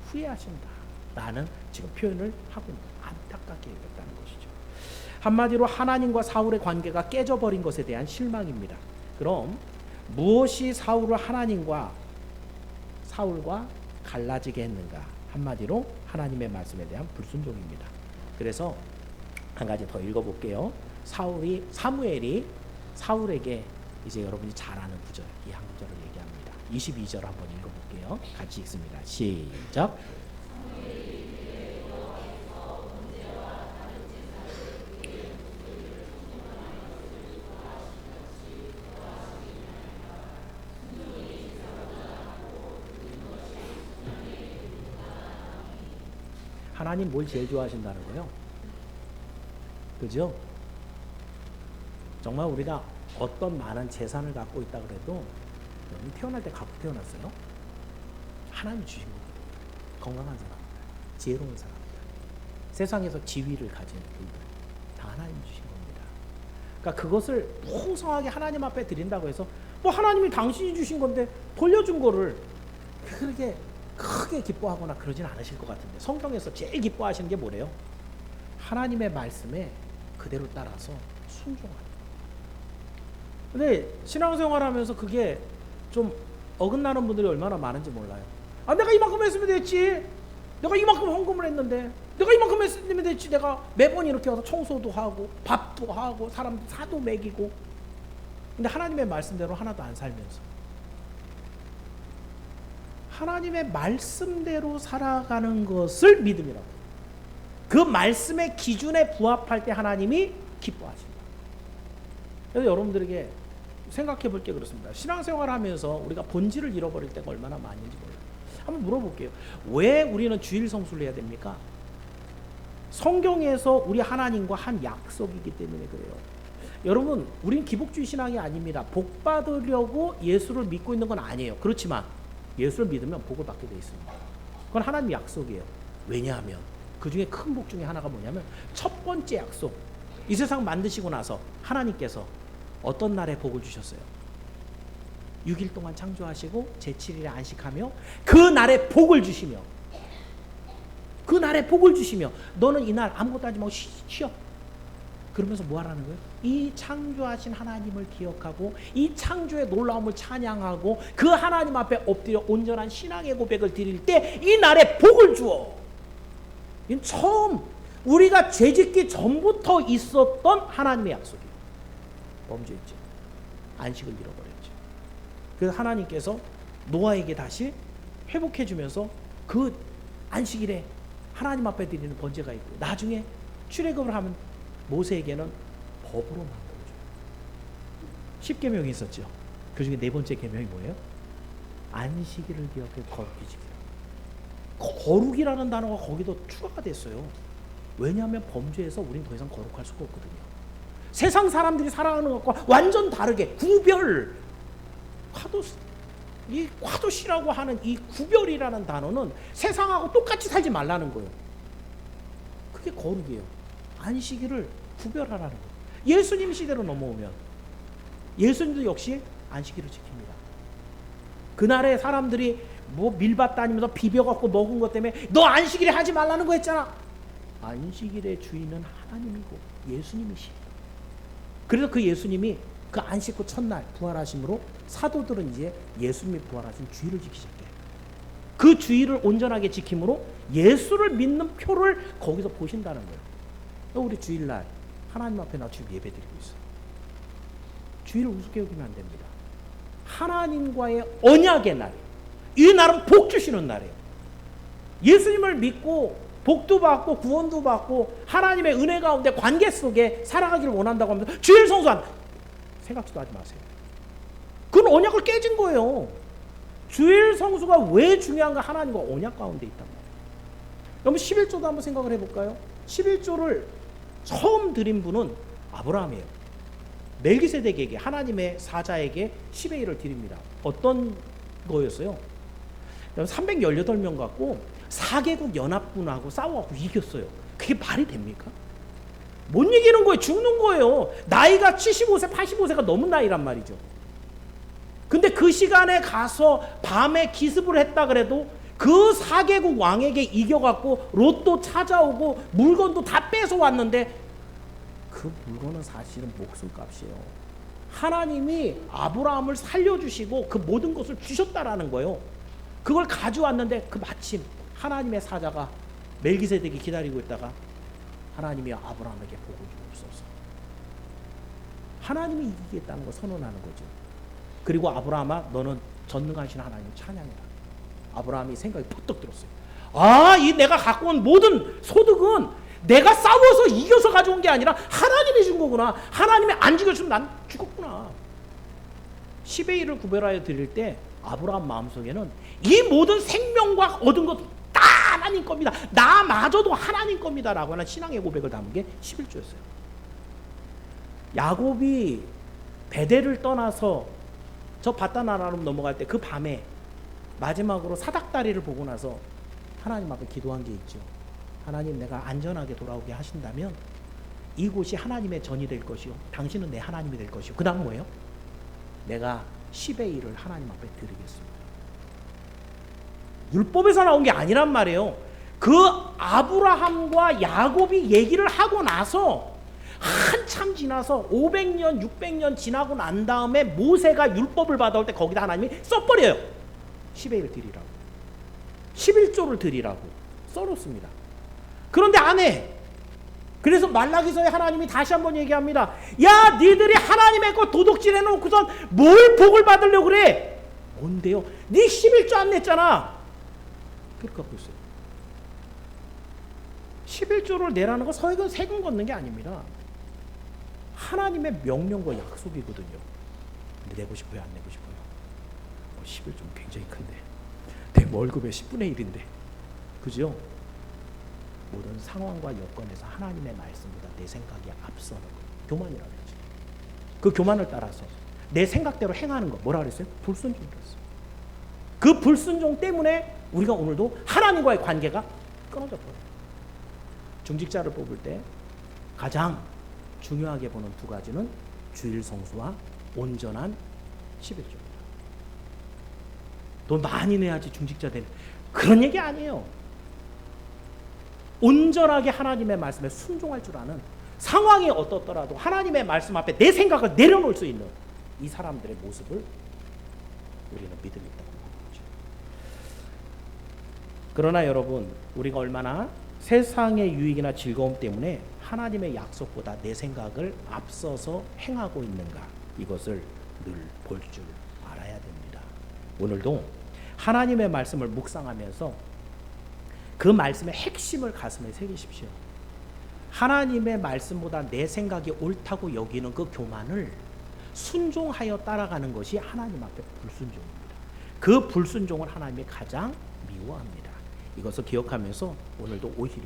후회하신다 라는 지금 표현을 하고 안타깝게 여겼다는 것이죠. 한마디로 하나님과 사울의 관계가 깨져버린 것에 대한 실망입니다. 그럼 무엇이 사울과 갈라지게 했는가? 한마디로 하나님의 말씀에 대한 불순종입니다. 그래서 한 가지 더 읽어볼게요. 사무엘이 사울에게, 이제 여러분이 잘 아는 구절, 이 한 구절을 얘기합니다. 22절 한번 읽어볼게요. 같이 읽습니다. 시작. 하나님 뭘 제일 좋아하신다는 거예요? 그죠? 정말 우리가 어떤 많은 재산을 갖고 있다 그래도 여러분 태어날 때 갖고 태어났어요? 하나님 주신 겁니다. 건강한 사람들, 지혜로운 사람들, 세상에서 지위를 가진 분들, 다 하나님 주신 겁니다. 그러니까 그것을 풍성하게 하나님 앞에 드린다고 해서, 뭐 하나님이 당신이 주신 건데 돌려준 거를 그렇게 크게 기뻐하거나 그러진 않으실 것 같은데, 성경에서 제일 기뻐하시는 게 뭐래요? 하나님의 말씀에 그대로 따라서 순종하는. 근데 신앙생활 하면서 그게 좀 어긋나는 분들이 얼마나 많은지 몰라요. 내가 이만큼 했으면 됐지, 내가 이만큼 헌금을 했는데, 내가 이만큼 했으면 됐지, 내가 매번 이렇게 와서 청소도 하고 밥도 하고 사람들 사도 먹이고. 근데 하나님의 말씀대로 하나도 안 살면서, 하나님의 말씀대로 살아가는 것을 믿음이라고. 그 말씀의 기준에 부합할 때 하나님이 기뻐하신다. 그래서 여러분들에게 생각해 볼 게 그렇습니다. 신앙생활 하면서 우리가 본질을 잃어버릴 때가 얼마나 많은지 몰라요. 한번 물어볼게요. 왜 우리는 주일 성수를 해야 됩니까? 성경에서 우리 하나님과 한 약속이기 때문에 그래요. 여러분, 우린 기복주의 신앙이 아닙니다. 복 받으려고 예수를 믿고 있는 건 아니에요. 그렇지만 예수를 믿으면 복을 받게 돼 있습니다. 그건 하나님의 약속이에요. 왜냐하면 그 중에 큰 복 중에 하나가 뭐냐면, 첫 번째 약속, 이 세상 만드시고 나서 하나님께서 어떤 날에 복을 주셨어요? 6일 동안 창조하시고 제7일에 안식하며 그 날에 복을 주시며, 그 날에 복을 주시며, 너는 이날 아무것도 하지 말고 쉬어. 그러면서 뭐 하라는 거예요? 이 창조하신 하나님을 기억하고 이 창조의 놀라움을 찬양하고 그 하나님 앞에 엎드려 온전한 신앙의 고백을 드릴 때 이 날에 복을 주어. 이건 처음 우리가 죄짓기 전부터 있었던 하나님의 약속이에요. 범죄했죠. 안식을 잃어버렸죠. 그래서 하나님께서 노아에게 다시 회복해 주면서 그 안식일에 하나님 앞에 드리는 번제가 있고, 나중에 출애굽을 하면 모세에게는 법으로 만들어줘요. 10계명이 있었죠. 그 중에 네 번째 계명이 뭐예요? 안식일을 기억해 거룩히 지키라. 거룩이라는 단어가 거기도 추가가 됐어요. 왜냐하면 범죄에서 우린 더 이상 거룩할 수가 없거든요. 세상 사람들이 살아가는 것과 완전 다르게 구별, 이 과도시라고 하는 이 구별이라는 단어는 세상하고 똑같이 살지 말라는 거예요. 그게 거룩이에요. 안식일을 구별하라는 거예요. 예수님 시대로 넘어오면 예수님도 역시 안식일을 지킵니다. 그날에 사람들이 뭐 밀밭 다니면서 비벼갖고 먹은 것 때문에 너 안식일에 하지 말라는 거 했잖아. 안식일의 주인은 하나님이고 예수님이시에요. 그래서 그 예수님이 그 안식 후 첫날 부활하심으로 사도들은 이제 예수님이 부활하신 주일을 지키기 시작해요. 그 주일을 온전하게 지킴으로 예수를 믿는 표를 거기서 보신다는 거예요. 우리 주일날 하나님 앞에 나 지금 예배 드리고 있어요. 주일을 우습게 여기면 안 됩니다. 하나님과의 언약의 날, 이 날은 복 주시는 날이에요. 예수님을 믿고 복도 받고 구원도 받고 하나님의 은혜 가운데 관계 속에 살아가기를 원한다고 하면서 주일 성수한 생각지도 하지 마세요. 그건 언약을 깨진 거예요. 주일 성수가 왜 중요한가? 하나님과 언약 가운데 있단 말이에요. 여러분 11조도 한번 생각을 해볼까요? 11조를 처음 드린 분은 아브라함이에요. 멜기세덱에게, 하나님의 사자에게 10의 1을 드립니다. 어떤 거였어요? 318명 갖고 4개국 연합군하고 싸워갖고 이겼어요. 그게 말이 됩니까? 못 이기는 거예요. 죽는 거예요. 나이가 75세, 85세가 넘은 나이란 말이죠. 근데 그 시간에 가서 밤에 기습을 했다 그래도 그 4개국 왕에게 이겨갖고 로또 찾아오고 물건도 다 뺏어왔는데 그 물건은 사실은 목숨값이에요. 하나님이 아브라함을 살려주시고 그 모든 것을 주셨다라는 거예요. 그걸 가져왔는데 그 마침 하나님의 사자가 멜기세덱이 기다리고 있다가 하나님이 아브라함에게 복을 주옵소서. 하나님이 이기겠다는 걸 선언하는 거죠. 그리고 아브라함아 너는 전능하신 하나님을 찬양해라. 아브라함이 생각이 퍽떡 들었어요. 아, 이 내가 갖고 온 모든 소득은 내가 싸워서 이겨서 가져온 게 아니라 하나님이 준 거구나. 하나님이 안 죽여주면 난 죽었구나. 10의 1을 구별하여 드릴 때 아브라함 마음속에는 이 모든 생명과 얻은 것 다 하나님 겁니다. 나마저도 하나님 겁니다. 라고 하는 신앙의 고백을 담은 게 11조였어요. 야곱이 베델을 떠나서 저 바다나라로 넘어갈 때 그 밤에 마지막으로 사닥다리를 보고 나서 하나님 앞에 기도한 게 있죠. 하나님, 내가 안전하게 돌아오게 하신다면 이곳이 하나님의 전이 될 것이요 당신은 내 하나님이 될 것이요. 그 다음 뭐예요? 내가 10의 1을 하나님 앞에 드리겠습니다. 율법에서 나온 게 아니란 말이에요. 그 아브라함과 야곱이 얘기를 하고 나서 한참 지나서 500년 600년 지나고 난 다음에 모세가 율법을 받아올 때 거기다 하나님이 써버려요. 10의 1을 드리라고, 11조를 드리라고 써놓습니다. 그런데 안 해. 그래서 말라기서에 하나님이 다시 한번 얘기합니다. 야, 니들이 하나님의 것 도둑질 해놓고선 뭘 복을 받으려고 그래? 뭔데요? 니 11조 안 냈잖아. 그렇게 갖고 있어요. 11조를 내라는 건 서액은 세금 걷는 게 아닙니다. 하나님의 명령과 약속이거든요. 근데 내고 싶어요? 안 내고 싶어요? 11조는 굉장히 큰데 내 월급의 10분의 1인데 그죠? 모든 상황과 여건에서 하나님의 말씀보다 내 생각이 앞서는 거, 교만이라고 했죠. 그 교만을 따라서 내 생각대로 행하는 거 뭐라 그랬어요? 불순종이었어요. 그 불순종 때문에 우리가 오늘도 하나님과의 관계가 끊어져 버려요. 중직자를 뽑을 때 가장 중요하게 보는 두 가지는 주일 성수와 온전한 11조입니다. 돈 많이 내야지 중직자 되는 그런 얘기 아니에요. 온전하게 하나님의 말씀에 순종할 줄 아는, 상황이 어떻더라도 하나님의 말씀 앞에 내 생각을 내려놓을 수 있는 이 사람들의 모습을 우리는 믿음이 있다고 하는 거죠. 그러나 여러분, 우리가 얼마나 세상의 유익이나 즐거움 때문에 하나님의 약속보다 내 생각을 앞서서 행하고 있는가, 이것을 늘 볼 줄 알아야 됩니다. 오늘도 하나님의 말씀을 묵상하면서 그 말씀의 핵심을 가슴에 새기십시오. 하나님의 말씀보다 내 생각이 옳다고 여기는 그 교만을 순종하여 따라가는 것이 하나님 앞에 불순종입니다. 그 불순종을 하나님이 가장 미워합니다. 이것을 기억하면서 오늘도 오히려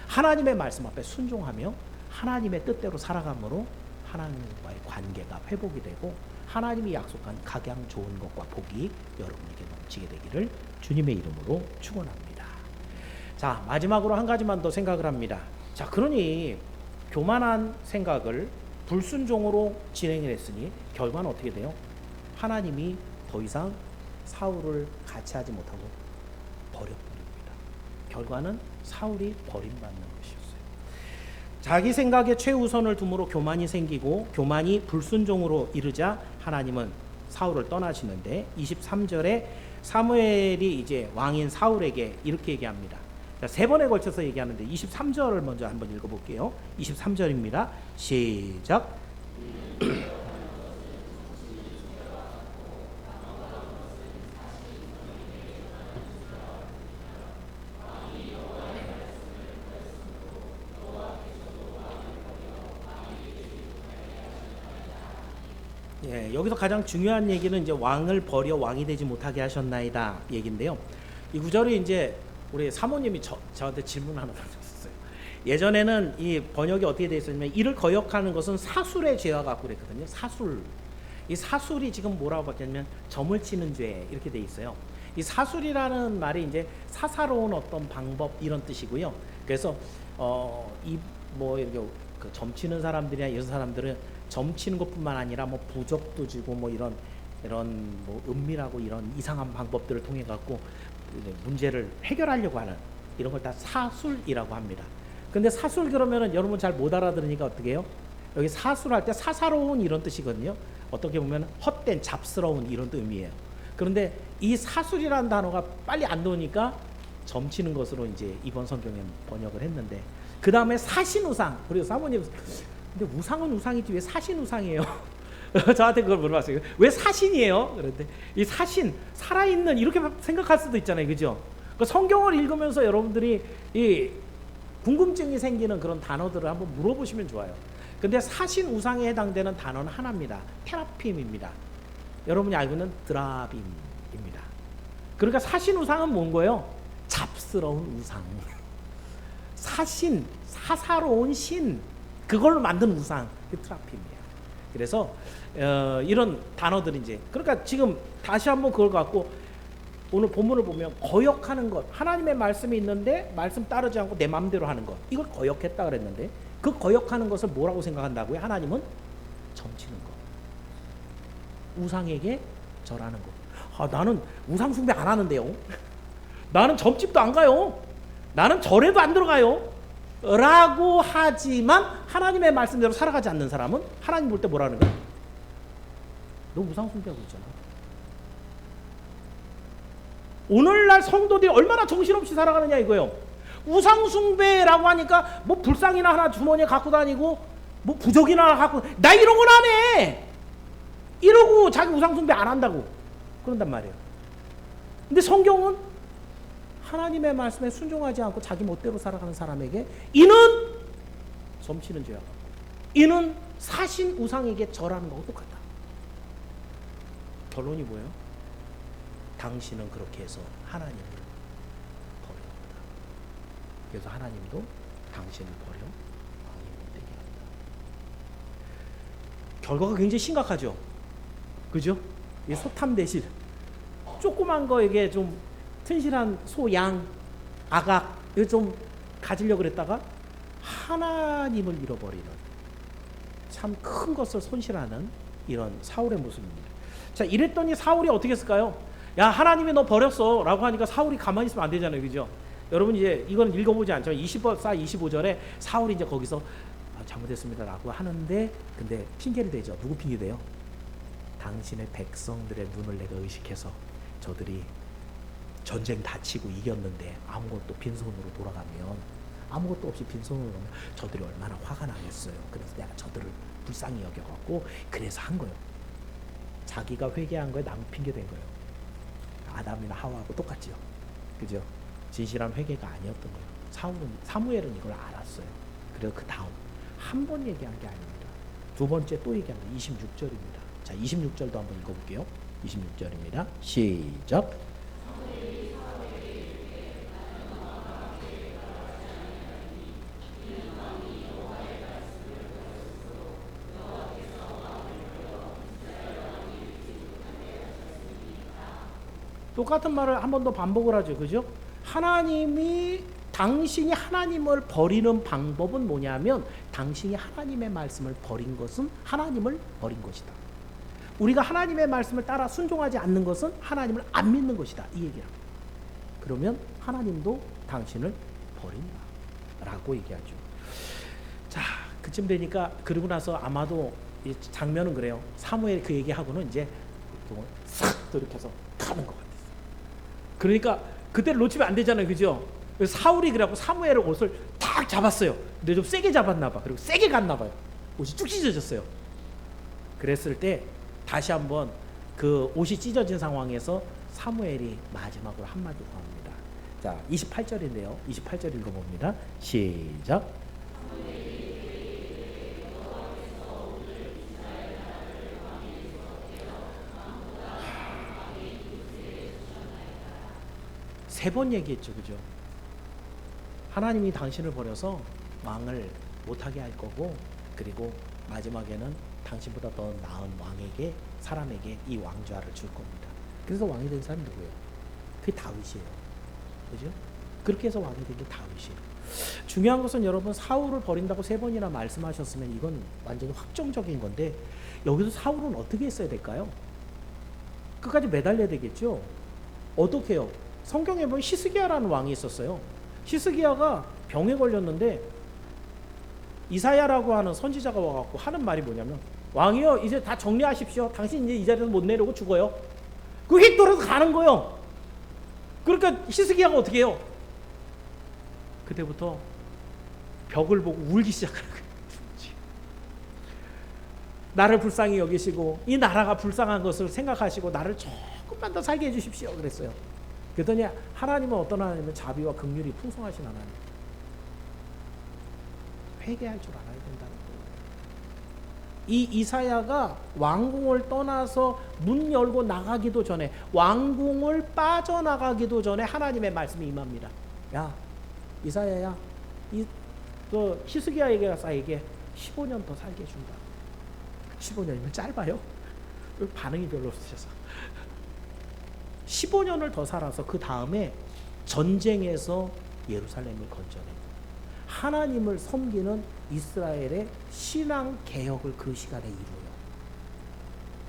하나님의 말씀 앞에 순종하며 하나님의 뜻대로 살아감으로 하나님과의 관계가 회복이 되고 하나님이 약속한 각양 좋은 것과 복이 여러분에게 넘치게 되기를 주님의 이름으로 축원합니다. 자, 마지막으로 한 가지만 더 생각을 합니다. 자, 그러니 교만한 생각을 불순종으로 진행을 했으니 결과는 어떻게 돼요? 하나님이 더 이상 사울을 같이 하지 못하고 버려버립니다. 결과는 사울이 버림받는 것이었어요. 자기 생각에 최우선을 둠으로 교만이 생기고 교만이 불순종으로 이르자 하나님은 사울을 떠나시는데 23절에 사무엘이 이제 왕인 사울에게 이렇게 얘기합니다. 자, 세 번에 걸쳐서 얘기하는데 23절을 먼저 한번 읽어볼게요. 23절입니다. 시작. 예, 여기서 가장 중요한 얘기는 이제 왕을 버려 왕이 되지 못하게 하셨나이다 얘기인데요. 이 구절이 이제 우리 사모님이 저한테 질문 하나 던졌어요. 예전에는 이 번역이 어떻게 되어 있었냐면 이를 거역하는 것은 사술의 죄와 같고 그랬거든요. 사술. 이 사술이 지금 뭐라고 바뀌었냐면 점을 치는 죄 이렇게 돼 있어요. 이 사술이라는 말이 이제 사사로운 어떤 방법 이런 뜻이고요. 그래서 이 뭐 이렇게 그 점치는 사람들이나 이런 사람들은 점치는 것뿐만 아니라 뭐 부적도 주고 뭐 이런 뭐 은밀하고 이런 이상한 방법들을 통해 갖고 문제를 해결하려고 하는 이런 걸 다 사술이라고 합니다. 근데 사술 그러면은 여러분 잘 못 알아들으니까 어떻게 해요? 여기 사술할 때 사사로운 이런 뜻이거든요. 어떻게 보면 헛된 잡스러운 이런 의미예요. 그런데 이 사술이라는 단어가 빨리 안 나오니까 점치는 것으로 이제 이번 성경에 번역을 했는데 그 다음에 사신우상. 그리고 사모님 근데 우상은 우상이지 왜 사신우상이에요? 저한테 그걸 물어봤어요. 왜 사신이에요? 그런데 이 사신 살아있는 이렇게 생각할 수도 있잖아요, 그죠? 그 성경을 읽으면서 여러분들이 이 궁금증이 생기는 그런 단어들을 한번 물어보시면 좋아요. 근데 사신 우상에 해당되는 단어는 하나입니다. 테라핌입니다. 여러분이 알고 있는 드라빔입니다. 그러니까 사신 우상은 뭔 거예요? 잡스러운 우상. 사신, 사사로운 신, 그걸로 만든 우상, 그 트라핌이에요. 그래서 이런 단어들이 이제 그러니까 지금 다시 한번 그걸 갖고 오늘 본문을 보면 거역하는 것, 하나님의 말씀이 있는데 말씀 따르지 않고 내 마음대로 하는 것, 이걸 거역했다 그랬는데 그 거역하는 것을 뭐라고 생각한다고요? 하나님은 점치는 것, 우상에게 절하는 것. 아, 나는 우상 숭배 안 하는데요. 나는 점집도 안 가요. 나는 절에도 안 들어가요. 라고 하지만 하나님의 말씀대로 살아가지 않는 사람은 하나님 볼 때 뭐라는 거야? 너 우상 숭배하고 있잖아. 오늘날 성도들이 얼마나 정신없이 살아가느냐 이거예요. 우상 숭배라고 하니까 뭐 불상이나 하나 주머니에 갖고 다니고 뭐 부적이나 하나 갖고 나 이런 건 안 해. 이러고 자기 우상 숭배 안 한다고 그런단 말이에요. 근데 성경은 하나님의 말씀에 순종하지 않고 자기 멋대로 살아가는 사람에게 이는 점치는 죄야. 이는 사신 우상에게 절하는 거하고 똑같다. 결론이 뭐예요? 당신은 그렇게 해서 하나님을 버립니다. 그래서 하나님도 당신을 버려 왕이 못되게 합니다. 결과가 굉장히 심각하죠. 그죠? 이 소탐 대신 조그만 거에게 좀 튼실한 소, 양, 아각 이거 좀 가지려고 그랬다가 하나님을 잃어버리는 참 큰 것을 손실하는 이런 사울의 모습입니다. 자, 이랬더니 사울이 어떻게 했을까요? 야, 하나님이 너 버렸어 라고 하니까 사울이 가만히 있으면 안 되잖아요, 그죠? 여러분 이제 이건 읽어보지 않죠. 25절에 사울이 이제 거기서 잘못했습니다 라고 하는데 근데 핑계를 대죠. 누구 핑계 대요? 당신의 백성들의 눈을 내가 의식해서 저들이 전쟁 다치고 이겼는데 아무것도 빈손으로 돌아가면 아무것도 없이 빈손으로 오면 저들이 얼마나 화가 나겠어요. 그래서 내가 저들을 불쌍히 여겨갖고 그래서 한 거예요. 자기가 회개한 거에 남 핑계 댄 거예요. 아담이나 하와하고 똑같죠. 그죠? 진실한 회개가 아니었던 거예요. 사무엘은 이걸 알았어요. 그래서 그 다음 한 번 얘기한 게 아닙니다. 두 번째 또 얘기한 게 26절입니다. 자, 26절도 한번 읽어볼게요. 26절입니다. 시작. 똑같은 말을 한 번 더 반복을 하죠. 그죠? 당신이 하나님을 버리는 방법은 뭐냐면 당신이 하나님의 말씀을 버린 것은 하나님을 버린 것이다. 우리가 하나님의 말씀을 따라 순종하지 않는 것은 하나님을 안 믿는 것이다. 이 얘기야. 그러면 하나님도 당신을 버린다 라고 얘기하죠. 자, 그쯤 되니까 그러고 나서 아마도 이 장면은 그래요. 사무엘 그 얘기하고는 이제 싹 이렇게 해서 가는 것 같아요. 그러니까 그때를 놓치면 안 되잖아요. 그죠? 사울이 그래갖고 사무엘의 옷을 딱 잡았어요. 근데 좀 세게 잡았나 봐. 그리고 세게 갔나 봐요. 옷이 쭉 찢어졌어요. 그랬을 때 다시 한번 그 옷이 찢어진 상황에서 사무엘이 마지막으로 한마디 더 합니다. 자, 28절인데요. 28절 읽어봅니다. 시작. 세 번 얘기했죠. 그죠? 하나님이 당신을 버려서 왕을 못하게 할 거고, 그리고 마지막에는 당신보다 더 나은 왕에게, 사람에게 이 왕좌를 줄 겁니다. 그래서 왕이 된 사람이 누구예요? 그게 다윗이에요. 그죠? 그렇게 해서 왕이 된 게 다윗이에요. 중요한 것은 여러분, 사울을 버린다고 세 번이나 말씀하셨으면 이건 완전히 확정적인 건데, 여기서 사울은 어떻게 했어야 될까요? 끝까지 매달려야 되겠죠? 어떻게 해요? 성경에 보면 히스기야라는 왕이 있었어요. 히스기야가 병에 걸렸는데 이사야라고 하는 선지자가 와갖고 하는 말이 뭐냐면, 왕이요, 이제 다 정리하십시오. 당신 이제 이 자리에서 못 내려오고 죽어요. 그 휙 돌아서 가는 거예요. 그러니까 히스기야가 어떻게 해요? 그때부터 벽을 보고 울기 시작하는 거예요. 나를 불쌍히 여기시고 이 나라가 불쌍한 것을 생각하시고 나를 조금만 더 살게 해주십시오 그랬어요. 그랬더니 하나님은 어떤 하나님은 자비와 긍휼이 풍성하신 하나님. 회개할 줄 알아야 된다는 거예요. 이 이사야가 왕궁을 떠나서 문 열고 나가기도 전에, 왕궁을 빠져나가기도 전에 하나님의 말씀이 임합니다. 야, 이사야야, 또 히스기야에게 가서 얘기해. 15년 더 살게 해준다. 15년이면 짧아요? 반응이 별로 없으셔서 15년을 더 살아서 그 다음에 전쟁에서 예루살렘을 건져내고 하나님을 섬기는 이스라엘의 신앙 개혁을 그 시간에 이루어요.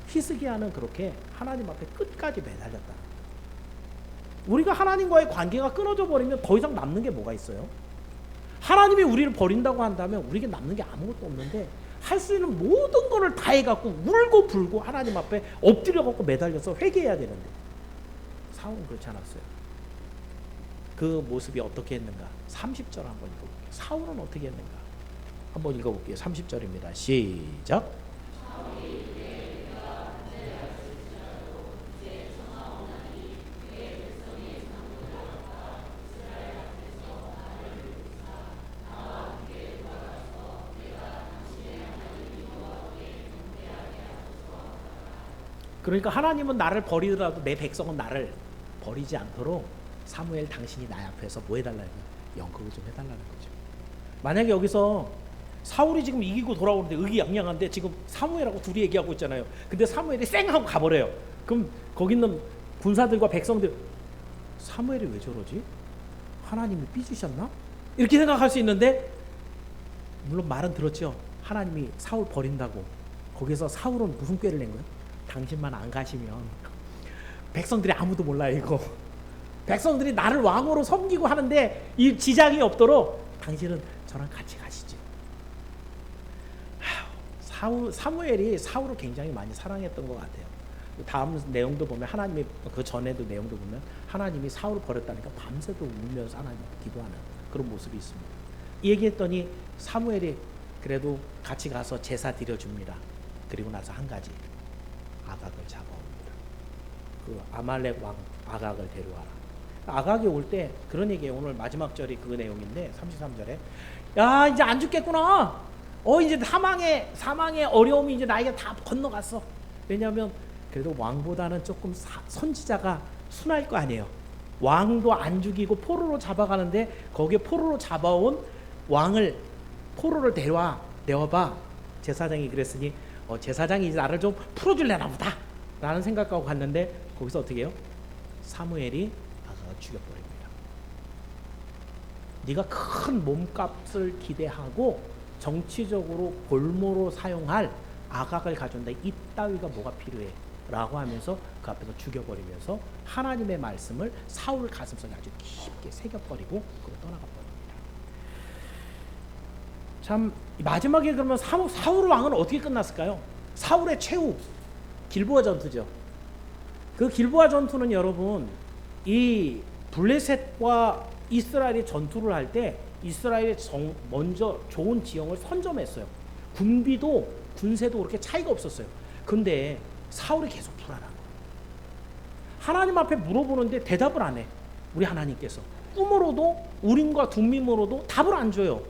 히스기야는 그렇게 하나님 앞에 끝까지 매달렸다. 우리가 하나님과의 관계가 끊어져 버리면 더 이상 남는 게 뭐가 있어요? 하나님이 우리를 버린다고 한다면 우리에게 남는 게 아무것도 없는데, 할 수 있는 모든 것을 다 해갖고 울고 불고 하나님 앞에 엎드려갖고 매달려서 회개해야 되는데, 사울은 그렇지 않았어요. 그 모습이 어떻게 했는가? 30절 한번 읽어볼게요. 사울은 어떻게 했는가? 한번 읽어볼게요. 30절입니다. 시작. 그러니까 하나님은 나를 버리더라도 내 백성은 나를 버리지 않도록 사무엘 당신이 나 앞에서 뭐 해달라는, 연극을 좀 해달라는 거죠. 만약에 여기서 사울이 지금 이기고 돌아오는데 의기양양한데 지금 사무엘하고 둘이 얘기하고 있잖아요. 근데 사무엘이 쌩 하고 가버려요. 그럼 거기 있는 군사들과 백성들, 사무엘이 왜 저러지? 하나님이 삐지셨나? 이렇게 생각할 수 있는데, 물론 말은 들었죠. 하나님이 사울 버린다고. 거기서 사울은 무슨 꾀를 낸 거예요? 당신만 안 가시면 백성들이 아무도 몰라요. 이거 백성들이 나를 왕으로 섬기고 하는데 이 지장이 없도록 당신은 저랑 같이 가시죠. 사무엘이 사울을 굉장히 많이 사랑했던 것 같아요. 다음 내용도 보면 하나님이, 그 전에도 내용도 보면 하나님이 사울을 버렸다니까 밤새도 울면서 하나님 기도하는 그런 모습이 있습니다. 이 얘기했더니 사무엘이 그래도 같이 가서 제사 드려줍니다. 그리고 나서 한 가지, 아각을 잡아옵니다. 그 아말렉 왕 아각을 데려와라. 아각이 올 때 그런 얘기예요. 오늘 마지막 절이 그 내용인데 33절에 야 이제 안 죽겠구나. 이제 사망의 어려움이 이제 나에게 다 건너갔어. 왜냐하면 그래도 왕보다는 조금 선지자가 순할 거 아니에요. 왕도 안 죽이고 포로로 잡아가는데 거기에 포로로 잡아온 왕을 포로를 내와봐. 제사장이 그랬으니 제사장이 나를 좀 풀어줄래나 보다 라는 생각하고 갔는데 거기서 어떻게 해요? 사무엘이 아각을 죽여버립니다. 네가 큰 몸값을 기대하고 정치적으로 볼모로 사용할 아각을 가져온다. 이따위가 뭐가 필요해 라고 하면서 그 앞에서 죽여버리면서 하나님의 말씀을 사울 가슴속에 아주 깊게 새겨버리고 그로 떠나가 버립니다. 참 마지막에 그러면 사울 왕은 어떻게 끝났을까요? 사울의 최후 길보아 전투죠. 그 길보아 전투는 여러분 이 블레셋과 이스라엘이 전투를 할 때 이스라엘이 먼저 좋은 지형을 선점했어요. 군비도 군세도 그렇게 차이가 없었어요. 근데 사울이 계속 불안한 거예요. 하나님 앞에 물어보는데 대답을 안 해. 우리 하나님께서 꿈으로도 우림과 둠밈으로도 답을 안 줘요.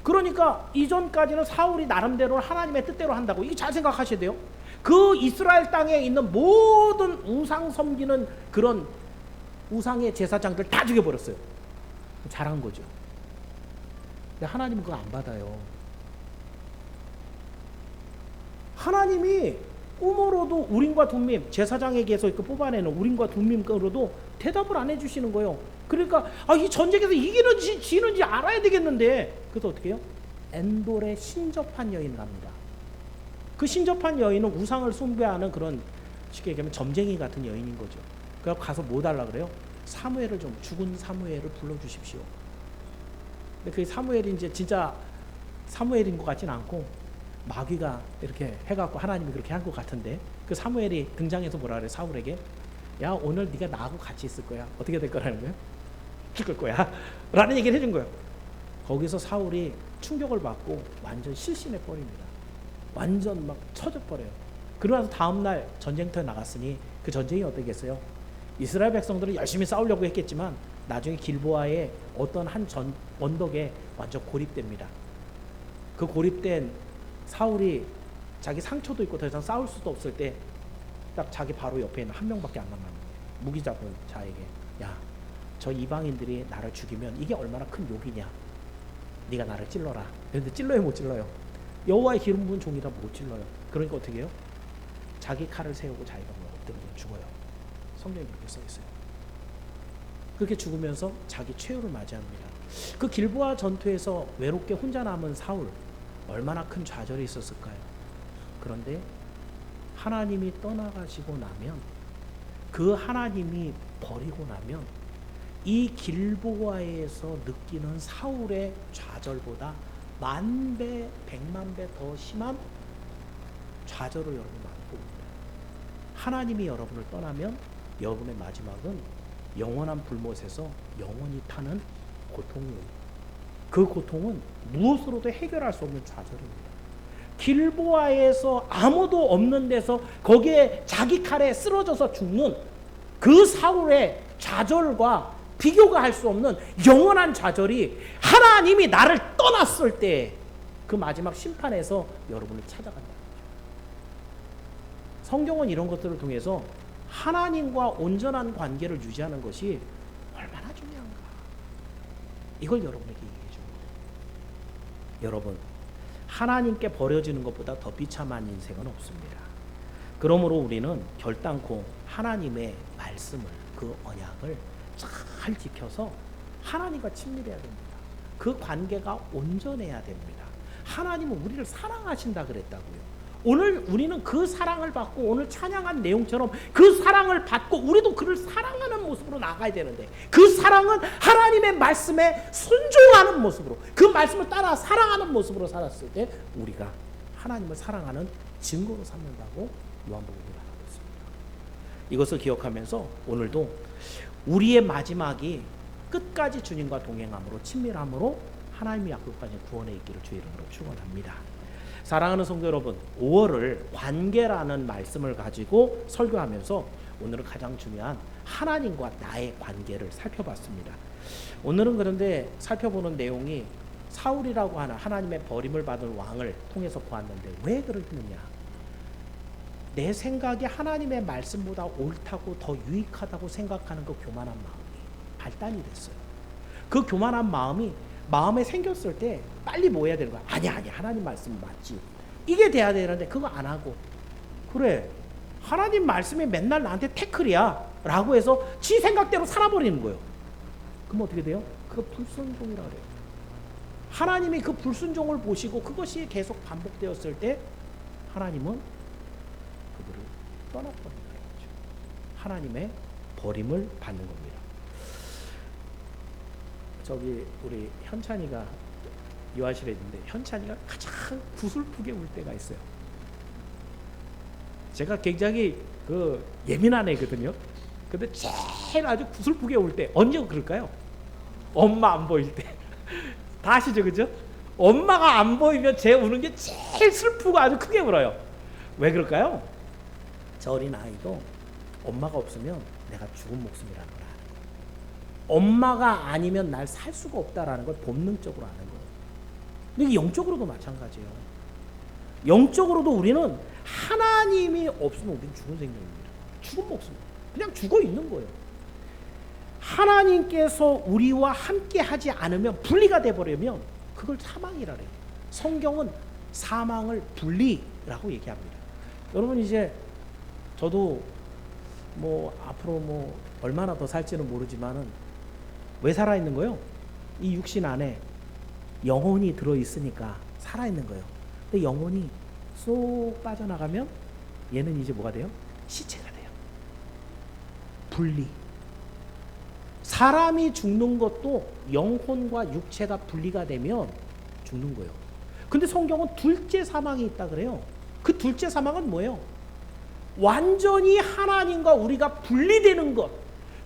그러니까 이전까지는 사울이 나름대로 하나님의 뜻대로 한다고. 이게 잘 생각하셔야 돼요. 그 이스라엘 땅에 있는 모든 우상 섬기는 그런 우상의 제사장들 다 죽여버렸어요. 잘한 거죠. 근데 하나님은 그거 안 받아요. 하나님이 꿈으로도 우림과 둠밈, 제사장에게서 뽑아내는 우림과 둠밈으로도 대답을 안 해주시는 거예요. 그러니까 이 전쟁에서 이기는지 지는지 알아야 되겠는데, 그래서 어떻게 해요? 엔돌에 신접한 여인을 합니다. 그 신접한 여인은 우상을 숭배하는 그런 쉽게 얘기하면 점쟁이 같은 여인인 거죠. 그래서 가서 뭐 달라 그래요? 사무엘을 좀 죽은 사무엘을 불러주십시오. 근데 그 사무엘이 이제 진짜 사무엘인 것 같진 않고 마귀가 이렇게 해갖고 하나님이 그렇게 한 것 같은데, 그 사무엘이 등장해서 뭐라 그래? 사울에게 야 오늘 네가 나하고 같이 있을 거야. 어떻게 될 거라는 거예요? 죽을 거야 라는 얘기를 해준 거예요. 거기서 사울이 충격을 받고 완전 실신해 버립니다. 완전 막 쳐져 버려요. 그러고 다음날 전쟁터에 나갔으니 그 전쟁이 어떻겠어요? 이스라엘 백성들은 열심히 싸우려고 했겠지만 나중에 길보아의 어떤 한 언덕에 완전 고립됩니다. 그 고립된 사울이 자기 상처도 있고 더 이상 싸울 수도 없을 때 딱 자기 바로 옆에 있는 한 명밖에 안 남는 거예요. 무기 잡은 자에게 야, 저 이방인들이 나를 죽이면 이게 얼마나 큰 욕이냐. 네가 나를 찔러라. 그런데 찔러요 못 찔러요? 여호와의 기름 부은 종이라 못 찔러요. 그러니까 어떻게 해요? 자기 칼을 세우고 자기가 엎드려 죽어요. 성경에 그렇게 써 있어요. 그렇게 죽으면서 자기 최후를 맞이합니다. 그 길보아 전투에서 외롭게 혼자 남은 사울, 얼마나 큰 좌절이 있었을까요? 그런데 하나님이 떠나가시고 나면, 그 하나님이 버리고 나면 이 길보아에서 느끼는 사울의 좌절보다 10,000배, 10,000,000배 더 심한 좌절을 여러분 맛봅니다. 하나님이 여러분을 떠나면 여러분의 마지막은 영원한 불못에서 영원히 타는 고통이에요. 그 고통은 무엇으로도 해결할 수 없는 좌절입니다. 길보아에서 아무도 없는 데서 거기에 자기 칼에 쓰러져서 죽는 그 사울의 좌절과 비교가 할 수 없는 영원한 좌절이 하나님이 나를 떠났을 때 그 마지막 심판에서 여러분을 찾아간다는 거죠. 성경은 이런 것들을 통해서 하나님과 온전한 관계를 유지하는 것이 얼마나 중요한가, 이걸 여러분에게 얘기해 줍니다. 여러분, 하나님께 버려지는 것보다 더 비참한 인생은 없습니다. 그러므로 우리는 결단코 하나님의 말씀을, 그 언약을 잘 지켜서 하나님과 친밀해야 됩니다. 그 관계가 온전해야 됩니다. 하나님은 우리를 사랑하신다 그랬다고요. 오늘 우리는 그 사랑을 받고 오늘 찬양한 내용처럼 그 사랑을 받고 우리도 그를 사랑하는 모습으로 나가야 되는데, 그 사랑은 하나님의 말씀에 순종하는 모습으로, 그 말씀을 따라 사랑하는 모습으로 살았을 때 우리가 하나님을 사랑하는 증거로 삼는다고 요한복음이 말하고 있습니다. 이것을 기억하면서 오늘도 우리의 마지막이 끝까지 주님과 동행함으로, 친밀함으로 하나님의 약속하신 구원에 있기를 주의 이름으로 축원합니다. 사랑하는 성도 여러분, 5월을 관계라는 말씀을 가지고 설교하면서 오늘은 가장 중요한 하나님과 나의 관계를 살펴봤습니다. 오늘은 그런데 살펴보는 내용이 사울이라고 하는 하나님의 버림을 받은 왕을 통해서 보았는데 왜 그러느냐? 내 생각이 하나님의 말씀보다 옳다고 더 유익하다고 생각하는 그 교만한 마음이 발단이 됐어요. 그 교만한 마음이 마음에 생겼을 때 빨리 뭐 해야 되는 거야? 아니 하나님 말씀 맞지. 이게 돼야 되는데 그거 안 하고 그래 하나님 말씀이 맨날 나한테 태클이야 라고 해서 지 생각대로 살아버리는 거예요. 그럼 어떻게 돼요? 그거 불순종이라 그래요. 하나님이 그 불순종을 보시고 그것이 계속 반복되었을 때 하나님은 그들을 떠나버리는 거죠. 하나님의 버림을 받는 겁니다. 저기 우리 현찬이가 요하실에 있는데 현찬이가 가장 구슬프게 울 때가 있어요. 제가 굉장히 예민한 애거든요. 근데 제일 아주 구슬프게 울 때 언제 그럴까요? 엄마 안 보일 때. 다 아시죠, 그죠? 엄마가 안 보이면 제 우는 게 제일 슬프고 아주 크게 울어요. 왜 그럴까요? 저 어린 아이도 엄마가 없으면 내가 죽은 목숨이라는 걸 아는 거예요. 엄마가 아니면 날 살 수가 없다라는 걸 본능적으로 아는 거예요. 근데 이게 영적으로도 마찬가지예요. 영적으로도 우리는 하나님이 없으면 우리는 죽은 생명입니다. 죽은 목숨. 그냥 죽어 있는 거예요. 하나님께서 우리와 함께 하지 않으면 분리가 돼버리면 그걸 사망이라 그래요. 성경은 사망을 분리라고 얘기합니다. 여러분 이제 저도 앞으로 얼마나 더 살지는 모르지만은 왜 살아있는 거예요? 이 육신 안에 영혼이 들어있으니까 살아있는 거예요. 근데 영혼이 쏙 빠져나가면 얘는 이제 뭐가 돼요? 시체가 돼요. 분리. 사람이 죽는 것도 영혼과 육체가 분리가 되면 죽는 거예요. 근데 성경은 둘째 사망이 있다 그래요. 그 둘째 사망은 뭐예요? 완전히 하나님과 우리가 분리되는 것.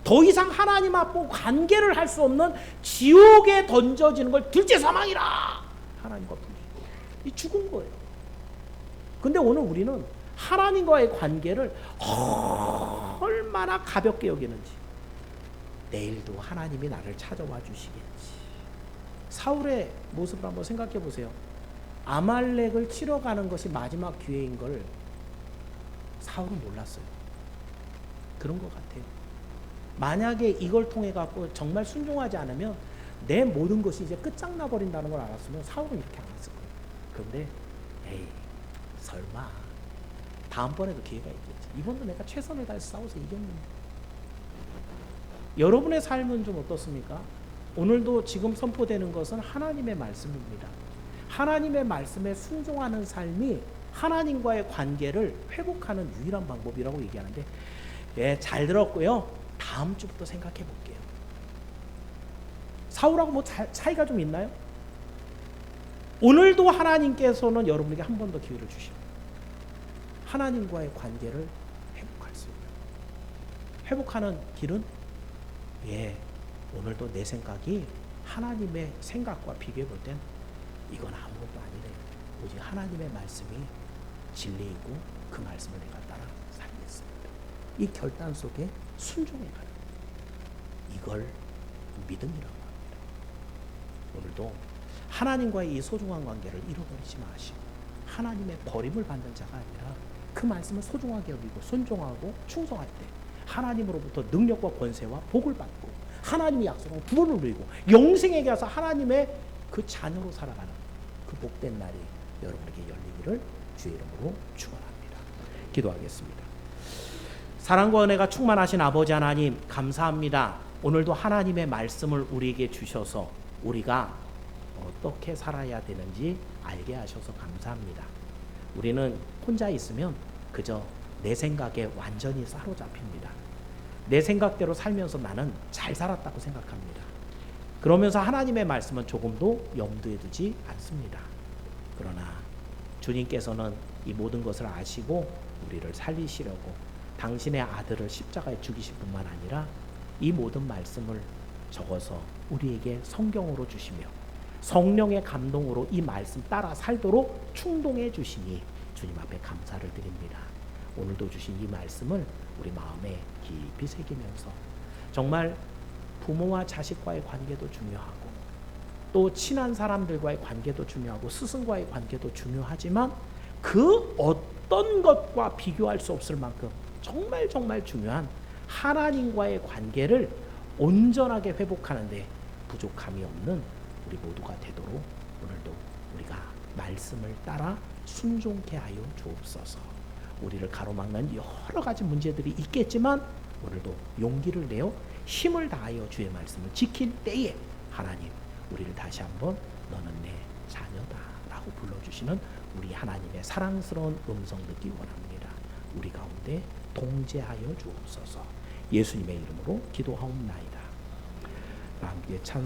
더 이상 하나님 앞으로 관계를 할 수 없는 지옥에 던져지는 걸 둘째 사망이라. 하나님과 분리. 이 죽은 거예요. 근데 오늘 우리는 하나님과의 관계를 얼마나 가볍게 여기는지. 내일도 하나님이 나를 찾아와 주시겠지. 사울의 모습을 한번 생각해 보세요. 아말렉을 치러 가는 것이 마지막 기회인 걸 사울은 몰랐어요. 그런 것 같아요. 만약에 이걸 통해 갖고 정말 순종하지 않으면 내 모든 것이 이제 끝장나 버린다는 걸 알았으면 사울은 이렇게 안 했을 거예요. 그런데 에이 설마 다음번에도 기회가 있겠지. 이번도 내가 최선을 다해서 싸워서 이겼는데. 여러분의 삶은 좀 어떻습니까? 오늘도 지금 선포되는 것은 하나님의 말씀입니다. 하나님의 말씀에 순종하는 삶이 하나님과의 관계를 회복하는 유일한 방법이라고 얘기하는데 잘 들었고요. 다음 주부터 생각해 볼게요. 사울하고 차이가 좀 있나요? 오늘도 하나님께서는 여러분에게 한 번 더 기회를 주십니다. 하나님과의 관계를 회복할 수 있는 회복하는 길은 오늘도 내 생각이 하나님의 생각과 비교해 볼 땐 이건 아무것도 아니래요. 오직 하나님의 말씀이 진리이고 그 말씀을 내가 따라 살겠습니다. 이 결단 속에 순종해 가는 이걸 믿음이라고 합니다. 오늘도 하나님과의 이 소중한 관계를 잃어버리지 마시고 하나님의 버림을 받는 자가 아니라 그 말씀을 소중하게 여기고 순종하고 충성할 때 하나님으로부터 능력과 권세와 복을 받고 하나님이 약속한 구원을 누리고 영생에게 가서 하나님의 그 자녀로 살아가는 그 복된 날이 여러분에게 열리기를 주의 이름으로 축원합니다. 기도하겠습니다. 사랑과 은혜가 충만하신 아버지 하나님 감사합니다. 오늘도 하나님의 말씀을 우리에게 주셔서 우리가 어떻게 살아야 되는지 알게 하셔서 감사합니다. 우리는 혼자 있으면 그저 내 생각에 완전히 사로잡힙니다. 내 생각대로 살면서 나는 잘 살았다고 생각합니다. 그러면서 하나님의 말씀은 조금도 염두에 두지 않습니다. 그러나 주님께서는 이 모든 것을 아시고 우리를 살리시려고 당신의 아들을 십자가에 죽이실 뿐만 아니라 이 모든 말씀을 적어서 우리에게 성경으로 주시며 성령의 감동으로 이 말씀 따라 살도록 충동해 주시니 주님 앞에 감사를 드립니다. 오늘도 주신 이 말씀을 우리 마음에 깊이 새기면서 정말 부모와 자식과의 관계도 중요하고 또 친한 사람들과의 관계도 중요하고 스승과의 관계도 중요하지만 그 어떤 것과 비교할 수 없을 만큼 정말 중요한 하나님과의 관계를 온전하게 회복하는데 부족함이 없는 우리 모두가 되도록 오늘도 우리가 말씀을 따라 순종케 하여 주옵소서. 우리를 가로막는 여러 가지 문제들이 있겠지만 오늘도 용기를 내어 힘을 다하여 주의 말씀을 지킬 때에 하나님 우리를 다시 한번 너는 내 자녀다 라고 불러주시는 우리 하나님의 사랑스러운 음성 듣기 원합니다. 우리 가운데 동재하여 주옵소서. 예수님의 이름으로 기도하옵나이다. 함께 찬